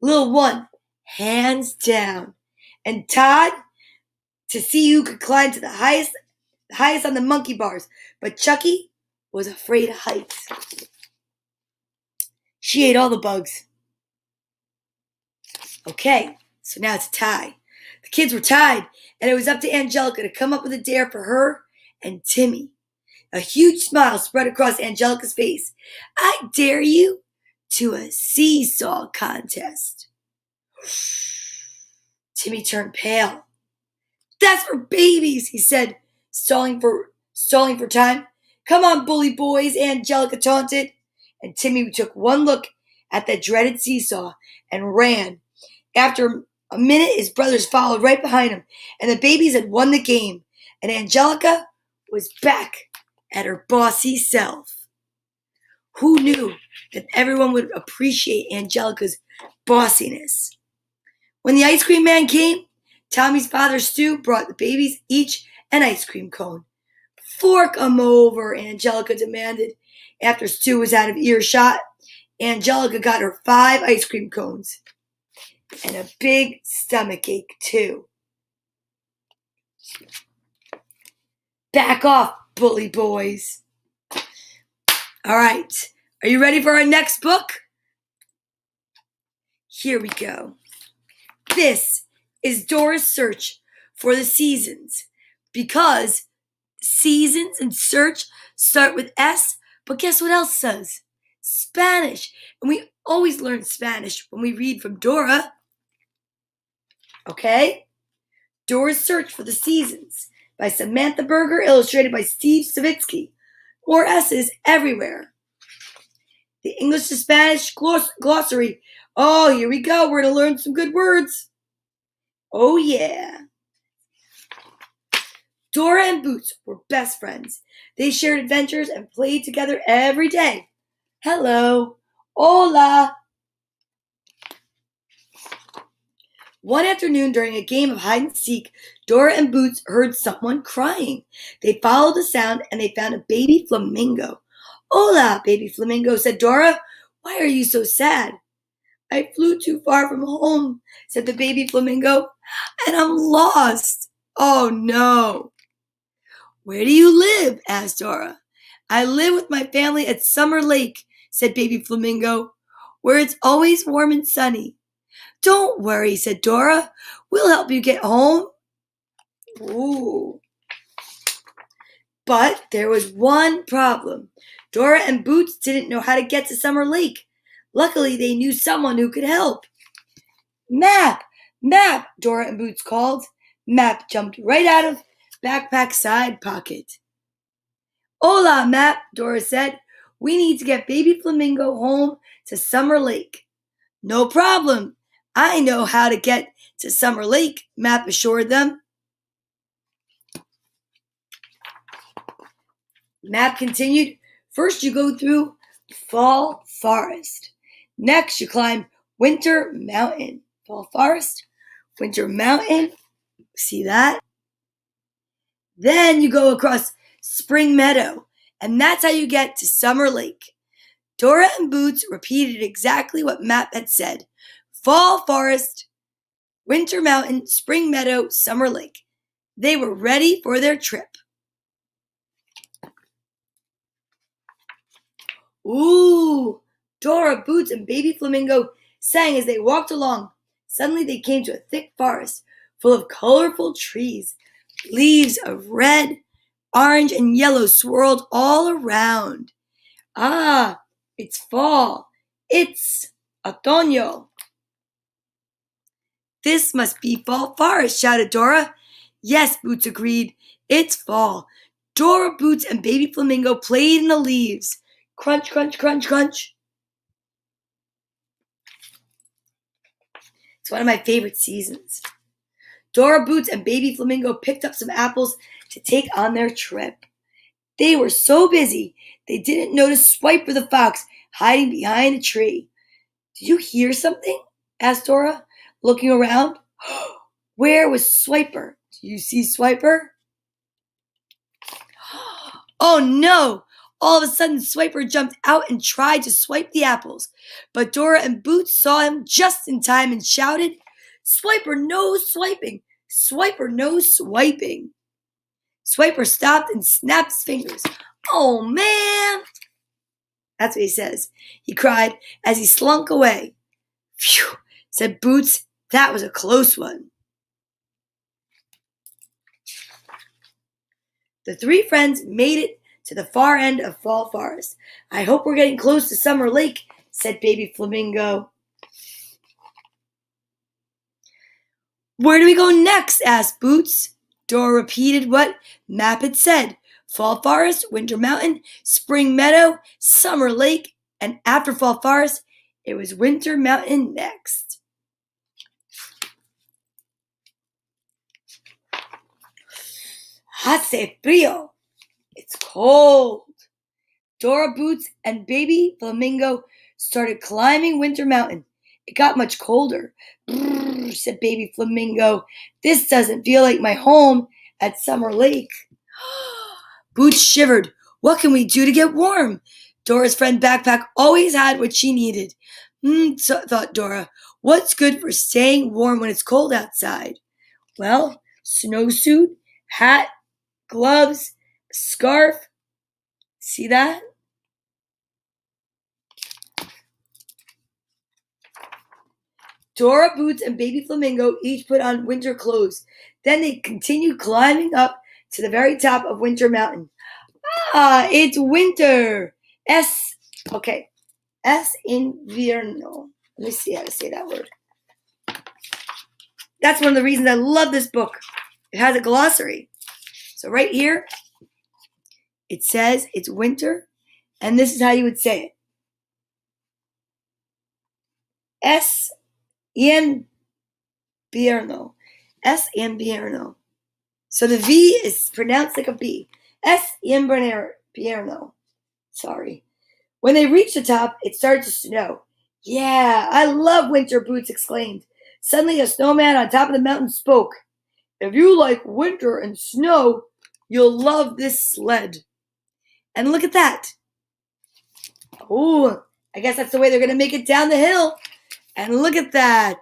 Lil won, hands down. And Todd to see who could climb to the highest on the monkey bars. But Chucky was afraid of heights. She ate all the bugs. Okay, so now it's a tie. The kids were tied, and it was up to Angelica to come up with a dare for her and Timmy. A huge smile spread across Angelica's face. I dare you to a seesaw contest. Timmy turned pale. That's for babies, he said, stalling for time. Come on, bully boys, Angelica taunted. And Timmy took one look at the dreaded seesaw and ran. After a minute, his brothers followed right behind him, and the babies had won the game, and Angelica was back at her bossy self. Who knew that everyone would appreciate Angelica's bossiness? When the ice cream man came, Tommy's father, Stu, brought the babies each an ice cream cone. Fork 'em over, Angelica demanded. After Stu was out of earshot, Angelica got her 5 ice cream cones. And a big stomachache, too. Back off, bully boys. All right, are you ready for our next book? Here we go. This is Dora's Search for the Seasons, because seasons and search start with S, but guess what else does? Spanish. And we always learn Spanish when we read from Dora. Okay? Dora's Search for the Seasons by Samantha Berger, illustrated by Steve Savitsky. More S's everywhere. The English to Spanish glossary. Oh, here we go. We're going to learn some good words. Oh, yeah. Dora and Boots were best friends. They shared adventures and played together every day. Hello. Hola. One afternoon during a game of hide and seek, Dora and Boots heard someone crying. They followed the sound and they found a baby flamingo. Hola, baby flamingo, said Dora. Why are you so sad? I flew too far from home, said the baby flamingo, and I'm lost. Oh, no. Where do you live? Asked Dora. I live with my family at Summer Lake, said baby flamingo, where it's always warm and sunny. Don't worry, said Dora. We'll help you get home. Ooh. But there was one problem. Dora and Boots didn't know how to get to Summer Lake. Luckily, they knew someone who could help. Map! Map! Dora and Boots called. Map jumped right out of backpack's side pocket. Hola, Map, Dora said. We need to get baby Flamingo home to Summer Lake. No problem. I know how to get to Summer Lake, Map assured them. Map continued. First you go through Fall Forest. Next you climb Winter Mountain. Fall Forest, Winter Mountain. See that? Then you go across Spring Meadow, and that's how you get to Summer Lake. Dora and Boots repeated exactly what Map had said. Fall Forest, Winter Mountain, Spring Meadow, Summer Lake. They were ready for their trip. Ooh! Dora, Boots, and baby Flamingo sang as they walked along. Suddenly they came to a thick forest full of colorful trees. Leaves of red, orange, and yellow swirled all around. Ah, it's fall. It's otoño. This must be Fall Forest, shouted Dora. Yes, Boots agreed. It's fall. Dora, Boots, and baby Flamingo played in the leaves. Crunch, crunch, crunch, crunch. It's one of my favorite seasons. Dora, Boots, and baby Flamingo picked up some apples to take on their trip. They were so busy, they didn't notice Swiper the fox hiding behind a tree. Did you hear something? Asked Dora, looking around. Where was Swiper? Do you see Swiper? Oh no! All of a sudden, Swiper jumped out and tried to swipe the apples. But Dora and Boots saw him just in time and shouted, Swiper, no swiping! Swiper, no swiping! Swiper stopped and snapped his fingers. Oh, man! That's what he says. He cried as he slunk away. Phew, said Boots. That was a close one. The three friends made it to the far end of Fall Forest. I hope we're getting close to Summer Lake, said baby Flamingo. Where do we go next? Asked Boots. Dora repeated what Map had said. Fall Forest, Winter Mountain, Spring Meadow, Summer Lake, and after Fall Forest, it was Winter Mountain next. Hace frío. It's cold. Dora, Boots, and baby Flamingo started climbing Winter Mountain. It got much colder. Brrr, said baby Flamingo. This doesn't feel like my home at Summer Lake. Boots shivered. What can we do to get warm? Dora's friend Backpack always had what she needed. Thought Dora. What's good for staying warm when it's cold outside? Well, snowsuit, hat, gloves, scarf. See that? Dora, Boots, and baby Flamingo each put on winter clothes. Then they continued climbing up to the very top of Winter Mountain. Ah, it's winter. Es invierno. Let me see how to say that word. That's one of the reasons I love this book. It has a glossary. So right here, it says it's winter, and this is how you would say it. Es invierno. Es invierno. So the V is pronounced like a B. Es invierno. Sorry. When they reached the top, it started to snow. Yeah, I love winter, Boots exclaimed. Suddenly, a snowman on top of the mountain spoke. If you like winter and snow, you'll love this sled. And look at that. Oh, I guess that's the way they're going to make it down the hill. And look at that.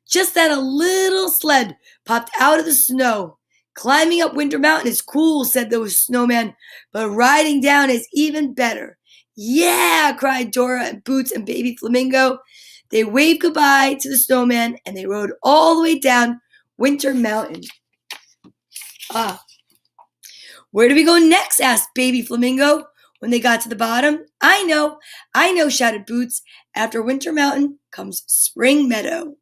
Just then, a little sled popped out of the snow. Climbing up Winter Mountain is cool, said the snowman, but riding down is even better. Yeah, cried Dora and Boots and baby Flamingo. They waved goodbye to the snowman and they rode all the way down Winter Mountain. Where do we go next? Asked Baby Flamingo when they got to the bottom. I know, shouted Boots. After Winter Mountain comes Spring Meadow.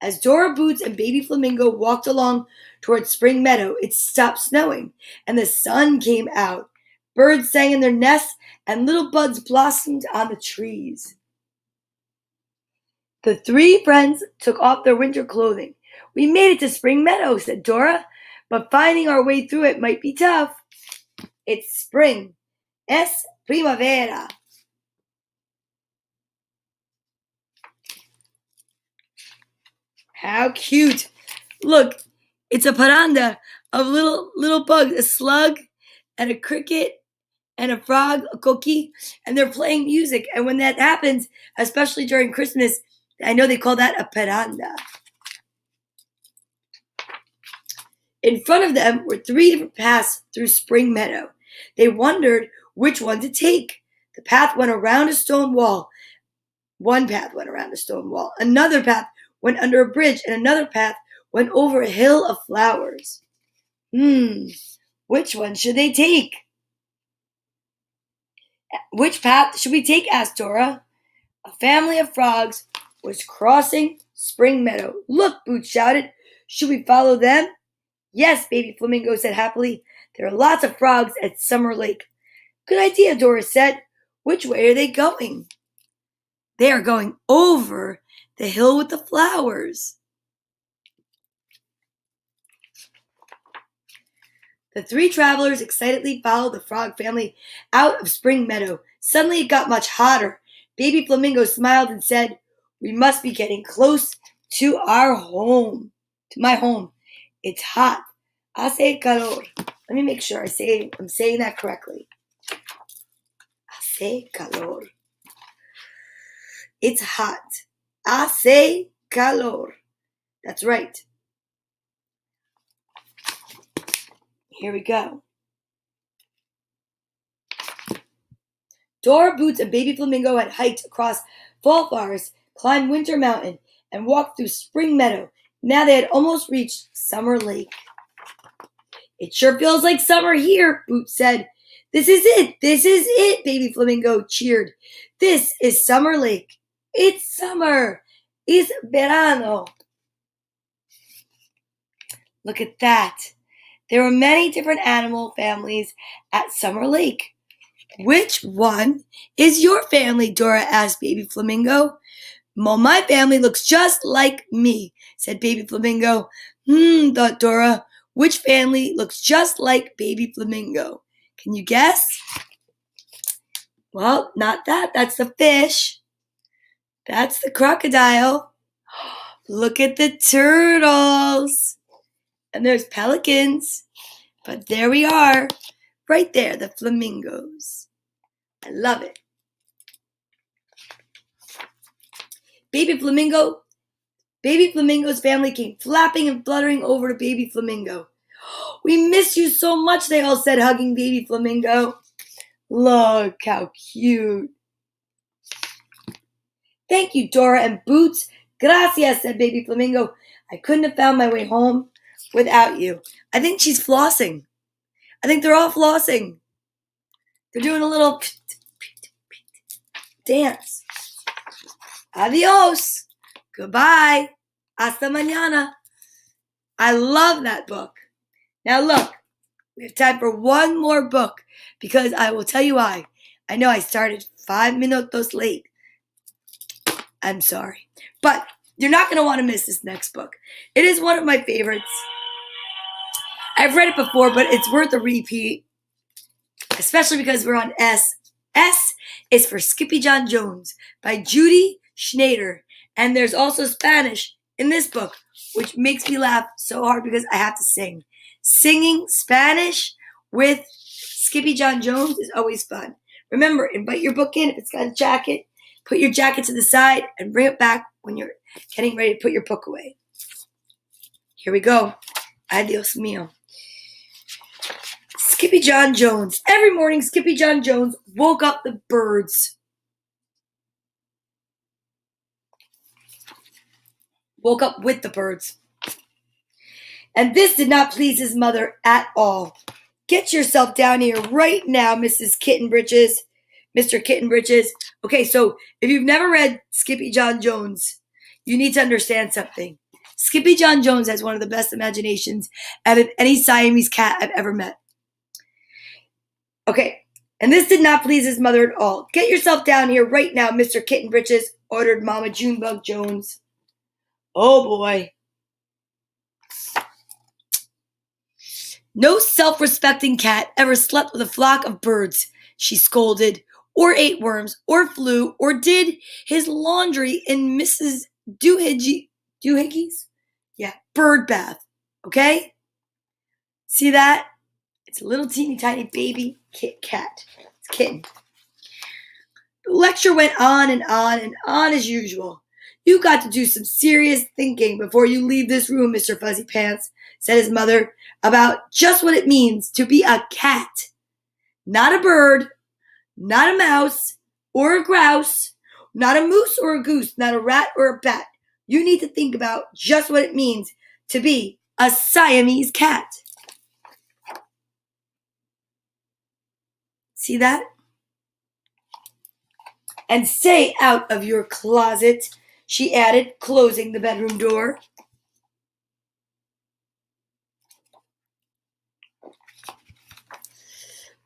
As Dora, Boots, and Baby Flamingo walked along towards Spring Meadow, it stopped snowing, and the sun came out. Birds sang in their nests, and little buds blossomed on the trees. The three friends took off their winter clothing. We made it to Spring Meadow, said Dora, but finding our way through it might be tough. It's spring. Es primavera. How cute. Look, it's a paranda of little bugs, a slug and a cricket and a frog, a cookie, and they're playing music. And when that happens, especially during Christmas, I know they call that a paranda. In front of them were 3 different paths through Spring Meadow. They wondered which one to take. The path went around a stone wall. One path went around a stone wall. Another path went under a bridge, and another path went over a hill of flowers. Which one should they take? Which path should we take? Asked Dora. A family of frogs was crossing Spring Meadow. Look, Boots shouted. Should we follow them? Yes, Baby Flamingo said happily. There are lots of frogs at Summer Lake. Good idea, Dora said. Which way are they going? They are going over the hill with the flowers. The 3 travelers excitedly followed the frog family out of Spring Meadow. Suddenly it got much hotter. Baby Flamingo smiled and said, we must be getting close to our home. To my home. It's hot. Hace calor. Let me make sure I'm saying that correctly. Hace calor. It's hot. Hace calor. That's right. Here we go. Dora, Boots, and Baby Flamingo had hiked across fall forest, climbed Winter Mountain, and walked through Spring Meadow. Now they had almost reached Summer Lake. It sure feels like summer here, Boots said. This is it, Baby Flamingo cheered. This is Summer Lake. It's summer. It's verano. Look at that. There were many different animal families at Summer Lake. Which one is your family? Dora asked Baby Flamingo. Well, my family looks just like me, said Baby Flamingo. Thought Dora. Which family looks just like Baby Flamingo? Can you guess? Well, not that. That's the fish. That's the crocodile. Look at the turtles. And there's pelicans. But there we are. Right there, the flamingos. I love it. Baby Flamingo's family came flapping and fluttering over to Baby Flamingo. We miss you so much, they all said, hugging Baby Flamingo. Look how cute. Thank you, Dora and Boots. Gracias, said Baby Flamingo. I couldn't have found my way home without you. I think she's flossing. I think they're all flossing. They're doing a little dance. Adios. Goodbye. Hasta mañana. I love that book. Now look, we have time for one more book because I will tell you why. I know I started 5 minutos late. I'm sorry. But you're not going to want to miss this next book. It is one of my favorites. I've read it before, but it's worth a repeat, especially because we're on S. S is for Skippy John Jones by Judy Schneider. And there's also Spanish in this book, which makes me laugh so hard because I have to sing. Singing Spanish with Skippy John Jones is always fun. Remember, invite your book in. If it's got a jacket, put your jacket to the side and bring it back when you're getting ready to put your book away. Here we go. Ay, Dios mío. Skippy John Jones. Every morning, Skippy John Jones woke up the birds. Woke up with the birds. And this did not please his mother at all. Get yourself down here right now, Mrs. Kitten Britches. Mr. Kitten Britches. Okay, so if you've never read Skippy John Jones, you need to understand something. Skippy John Jones has one of the best imaginations out of any Siamese cat I've ever met. Okay, and this did not please his mother at all. Get yourself down here right now, Mr. Kitten Britches, ordered Mama Junebug Jones. Oh boy. No self-respecting cat ever slept with a flock of birds, she scolded, or ate worms, or flew, or did his laundry in Mrs. Doohickeys? Yeah, bird bath. Okay? See that? It's a little teeny tiny baby cat. It's a kitten. The lecture went on and on and on as usual. You got to do some serious thinking before you leave this room, Mr. Fuzzy Pants, said his mother, about just what it means to be a cat. Not a bird, not a mouse, or a grouse, not a moose or a goose, not a rat or a bat. You need to think about just what it means to be a Siamese cat. See that? And stay out of your closet, she added, closing the bedroom door.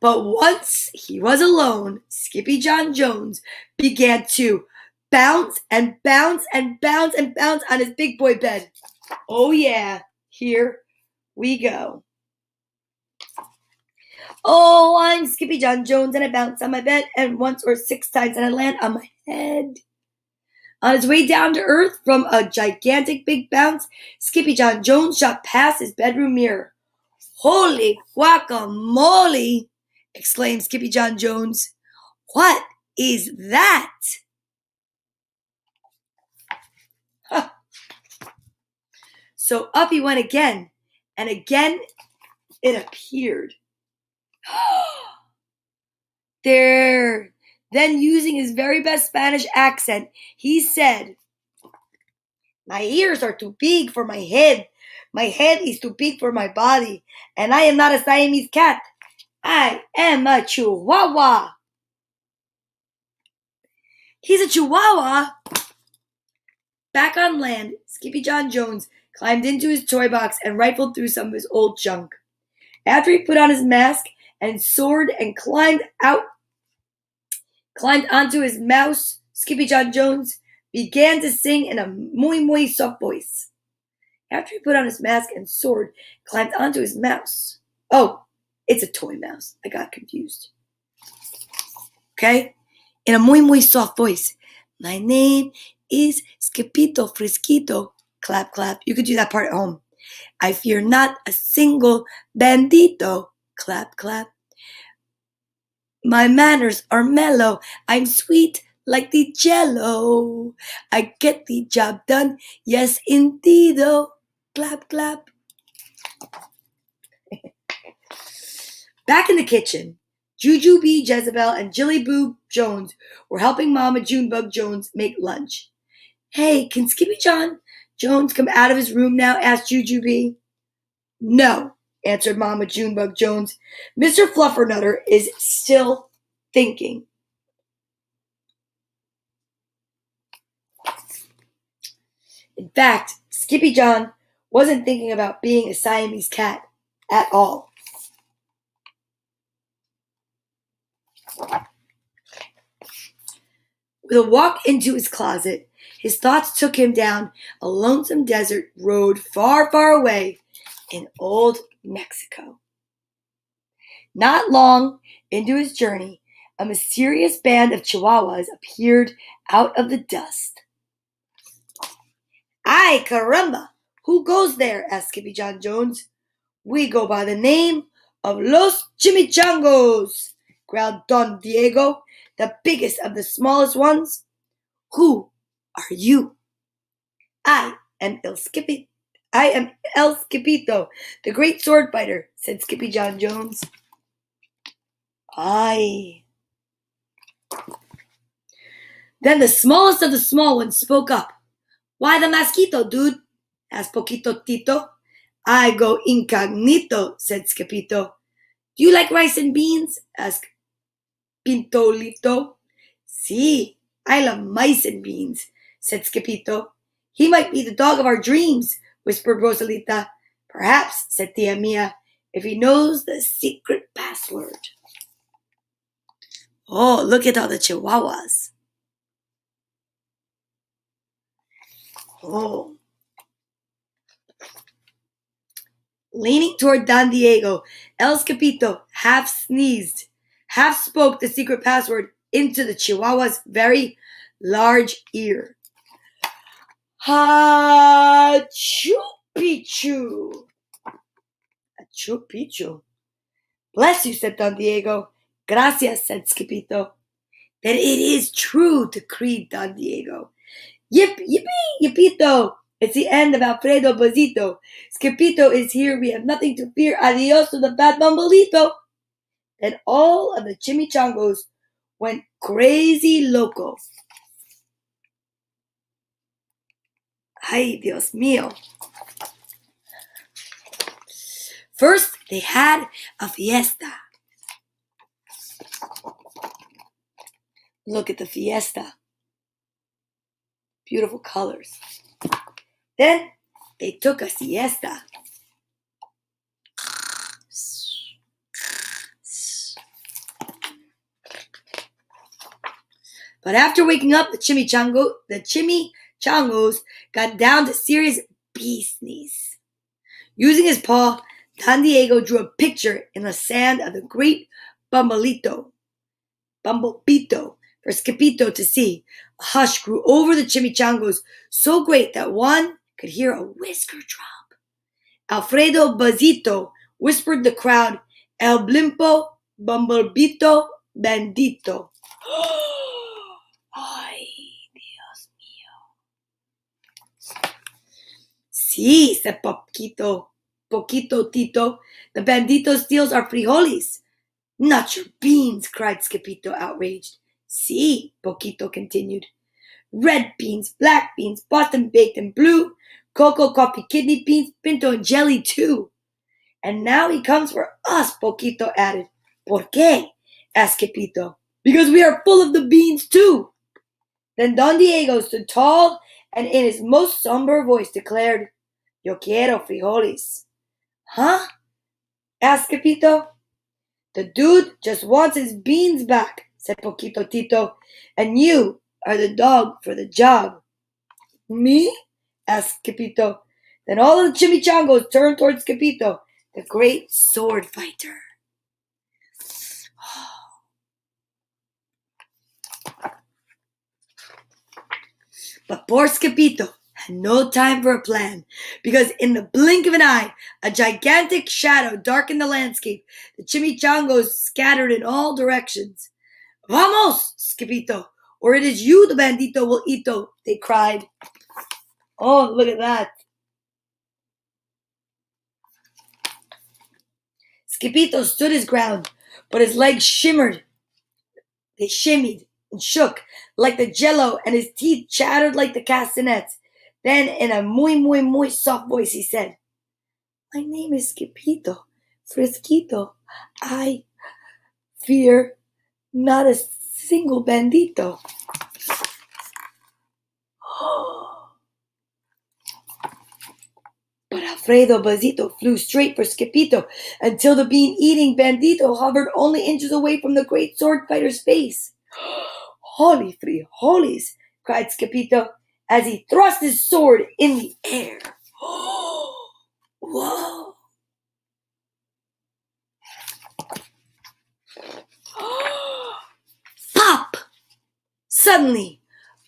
But once he was alone, Skippy John Jones began to bounce and bounce and bounce and bounce on his big boy bed. Oh yeah, here we go. Oh, I'm Skippy John Jones, and I bounce on my bed, and once or 6 times, and I land on my head. On his way down to earth from a gigantic big bounce, Skippy John Jones shot past his bedroom mirror. Holy guacamole! Exclaimed Skippy John Jones. What is that? Huh. So up he went again, and again it appeared. There. Then, using his very best Spanish accent, he said, My ears are too big for my head. My head is too big for my body. And I am not a Siamese cat. I am a Chihuahua. He's a Chihuahua. Back on land, Skippy John Jones climbed into his toy box and rifled through some of his old junk. After he put on his mask and soared and climbed onto his mouse, Skippy John Jones began to sing in a muy soft voice. After he put on his mask and soared, climbed onto his mouse. Oh, it's a toy mouse. I got confused. Okay? In a muy soft voice. My name is Skipito Frisquito. Clap, clap. You could do that part at home. I fear not a single bandito. Clap, clap. My manners are mellow. I'm sweet like the jello. I get the job done. Yes, indeedo. Clap, clap. Back in the kitchen, Juju Bee Jezebel and Jilly Boo Jones were helping Mama Junebug Jones make lunch. Hey, can Skippy John Jones come out of his room now? Asked Juju Bee. No, answered Mama Junebug Jones. Mr. Fluffernutter is still thinking. In fact, Skippy John wasn't thinking about being a Siamese cat at all. With a walk into his closet, his thoughts took him down a lonesome desert road far, far away in old Mexico. Not long into his journey, a mysterious band of Chihuahuas appeared out of the dust. Ay, caramba! Who goes there? Asked Skippy John Jones. We go by the name of Los Chimichangos, growled Don Diego, the biggest of the smallest ones. Who are you? I am El Skipito, the great sword fighter, said Skippy John Jones. Aye. Then the smallest of the small ones spoke up. Why the mosquito, dude? Asked Poquito Tito. I go incognito, said Scapito. Do you like rice and beans? Asked Pintolito. Si, I love mice and beans, said Scapito. He might be the dog of our dreams, whispered Rosalita. Perhaps, said Tia Mia, if he knows the secret password. Oh, look at all the chihuahuas. Oh. Leaning toward Don Diego, El Scapito half sneezed, half spoke the secret password into the chihuahua's very large ear. Ha-choo Pichu. Achoo Pichu. Bless you, said Don Diego. Gracias, said Scapito. Then it is true, decreed Don Diego. Yip, yippee, yippito. It's the end of Alfredo Bozito. Scapito is here. We have nothing to fear. Adios to the bad bumblito. Then all of the chimichangos went crazy loco. Ay, Dios mío. First, they had a fiesta. Look at the fiesta. Beautiful colors. Then they took a siesta. But after waking up, the chimichangos got down to serious business. Using his paw, Don Diego drew a picture in the sand of the great Bumblebito, for Scapito to see. A hush grew over the chimichangos, so great that one could hear a whisker drop. Alfredo Bazito whispered the crowd, El Blimpo Bumblebito Bandito. Ay, Dios mío. Sí, said Poquito Tito. The bandito steals our frijoles. Not your beans, cried Scapito, outraged. Sí, Poquito continued. Red beans, black beans, Boston baked and blue, cocoa, coffee, kidney beans, pinto, and jelly too. And now he comes for us, Poquito added. ¿Por qué? Asked Scapito. Because we are full of the beans too. Then Don Diego stood tall and in his most somber voice declared, Yo quiero frijoles. Huh? Asked Scapito. The dude just wants his beans back, said Poquito Tito, and you are the dog for the job. Me? Asked Scapito. Then all of the chimichangos turned towards Scapito, the great sword fighter. But poor Scapito had no time for a plan, because in the blink of an eye, a gigantic shadow darkened the landscape. The chimichangos scattered in all directions. Vamos, Scapito, or it is you the bandito will eato, they cried. Oh, look at that. Scapito stood his ground, but his legs shimmered. They shimmied and shook like the jello, and his teeth chattered like the castanets. Then, in a muy soft voice, he said, My name is Scapito, Fresquito. I fear not a single bandito. But Alfredo Bazito flew straight for Scapito until the bean-eating bandito hovered only inches away from the great sword fighter's face. Holy frijoles, cried Scapito as he thrust his sword in the air. Whoa! Pop! Suddenly,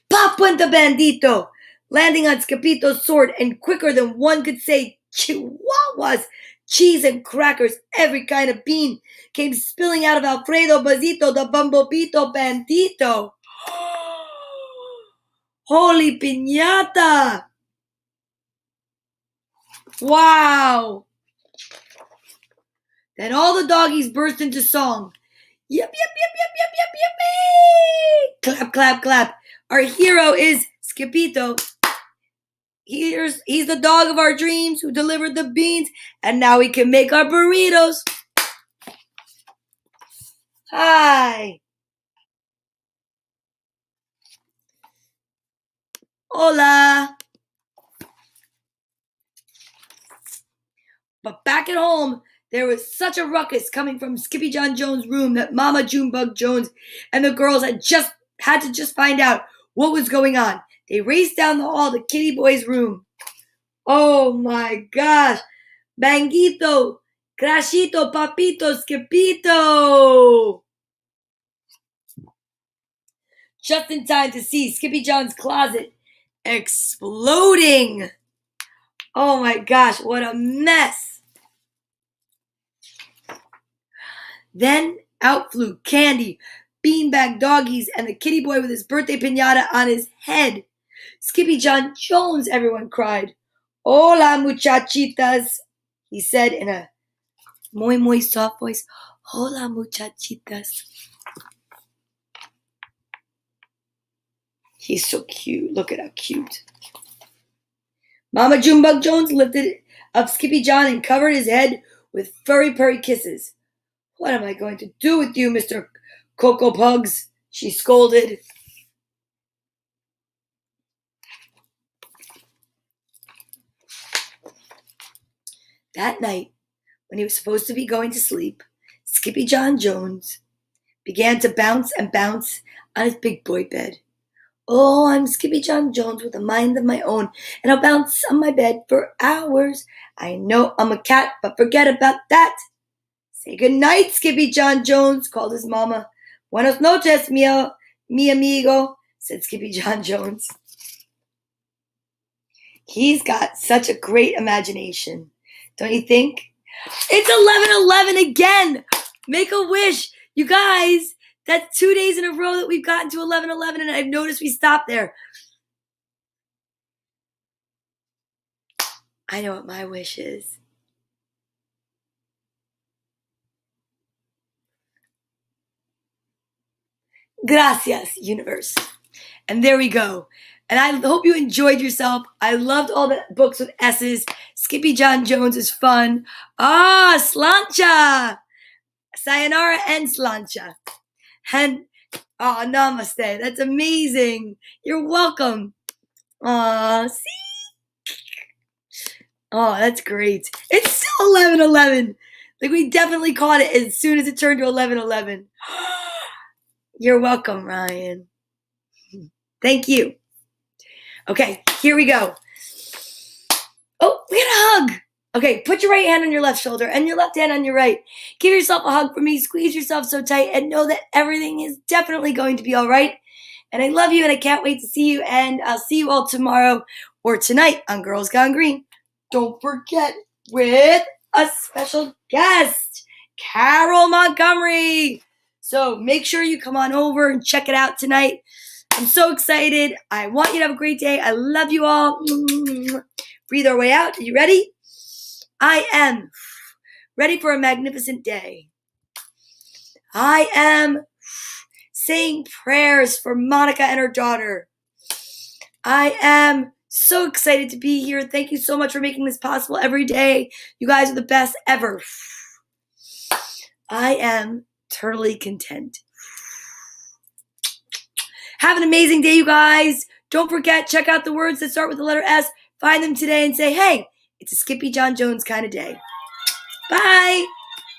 pop went the bandito, landing on Scapito's sword, and quicker than one could say chihuahuas, cheese and crackers, every kind of bean, came spilling out of Alfredo Bazito, the Bumblebito bandito. Holy piñata! Wow! Then all the doggies burst into song. Yip, yip, yip, yip, yip, yip, yippee! Clap, clap, clap. Our hero is Scapito. He's the dog of our dreams who delivered the beans, and now he can make our burritos. Hi. Hola. But back at home, there was such a ruckus coming from Skippy John Jones' room that Mama Junebug Jones and the girls had to just find out what was going on. They raced down the hall to Kitty Boy's room. Oh my gosh! Banguito, Crashito, Papito, Skipito! Just in time to see Skippy John's closet exploding. Oh my gosh, what a mess! Then out flew Candy, beanbag doggies, and the kitty boy with his birthday piñata on his head. Skippy John Jones, everyone cried. Hola, muchachitas, he said in a muy soft voice. Hola, muchachitas. He's so cute. Look at how cute. Mama Junebug Jones lifted up Skippy John and covered his head with furry purry kisses. What am I going to do with you, Mr. Cocoa Pugs? She scolded. That night, when he was supposed to be going to sleep, Skippy John Jones began to bounce and bounce on his big boy bed. Oh, I'm Skippy John Jones with a mind of my own, and I'll bounce on my bed for hours. I know I'm a cat, but forget about that. Say good night, Skippy John Jones, called his mama. Buenas noches, mi amigo, said Skippy John Jones. He's got such a great imagination, don't you think? It's 11:11 again. Make a wish. You guys, that's 2 days in a row that we've gotten to 11:11, and I've noticed we stopped there. I know what my wish is. Gracias, universe. And there we go. And I hope you enjoyed yourself. I loved all the books with S's. Skippy John Jones is fun. Slancha. Sayonara and Slancha. And, namaste. That's amazing. You're welcome. See? Oh, that's great. It's still 11:11. Like, we definitely caught it as soon as it turned to 11:11. You're welcome, Ryan. Thank you. Okay, here we go. Oh, we got a hug. Okay, put your right hand on your left shoulder and your left hand on your right. Give yourself a hug for me. Squeeze yourself so tight and know that everything is definitely going to be all right. And I love you and I can't wait to see you. And I'll see you all tomorrow or tonight on Girls Gone Green. Don't forget, with a special guest, Carol Montgomery. So make sure you come on over and check it out tonight. I'm so excited. I want you to have a great day. I love you all. Breathe our way out. Are you ready? I am ready for a magnificent day. I am saying prayers for Monica and her daughter. I am so excited to be here. Thank you so much for making this possible every day. You guys are the best ever. I am totally content. Have an amazing day, you guys. Don't forget, check out the words that start with the letter S. Find them today and say, hey, it's a Skippy John Jones kind of day. Bye.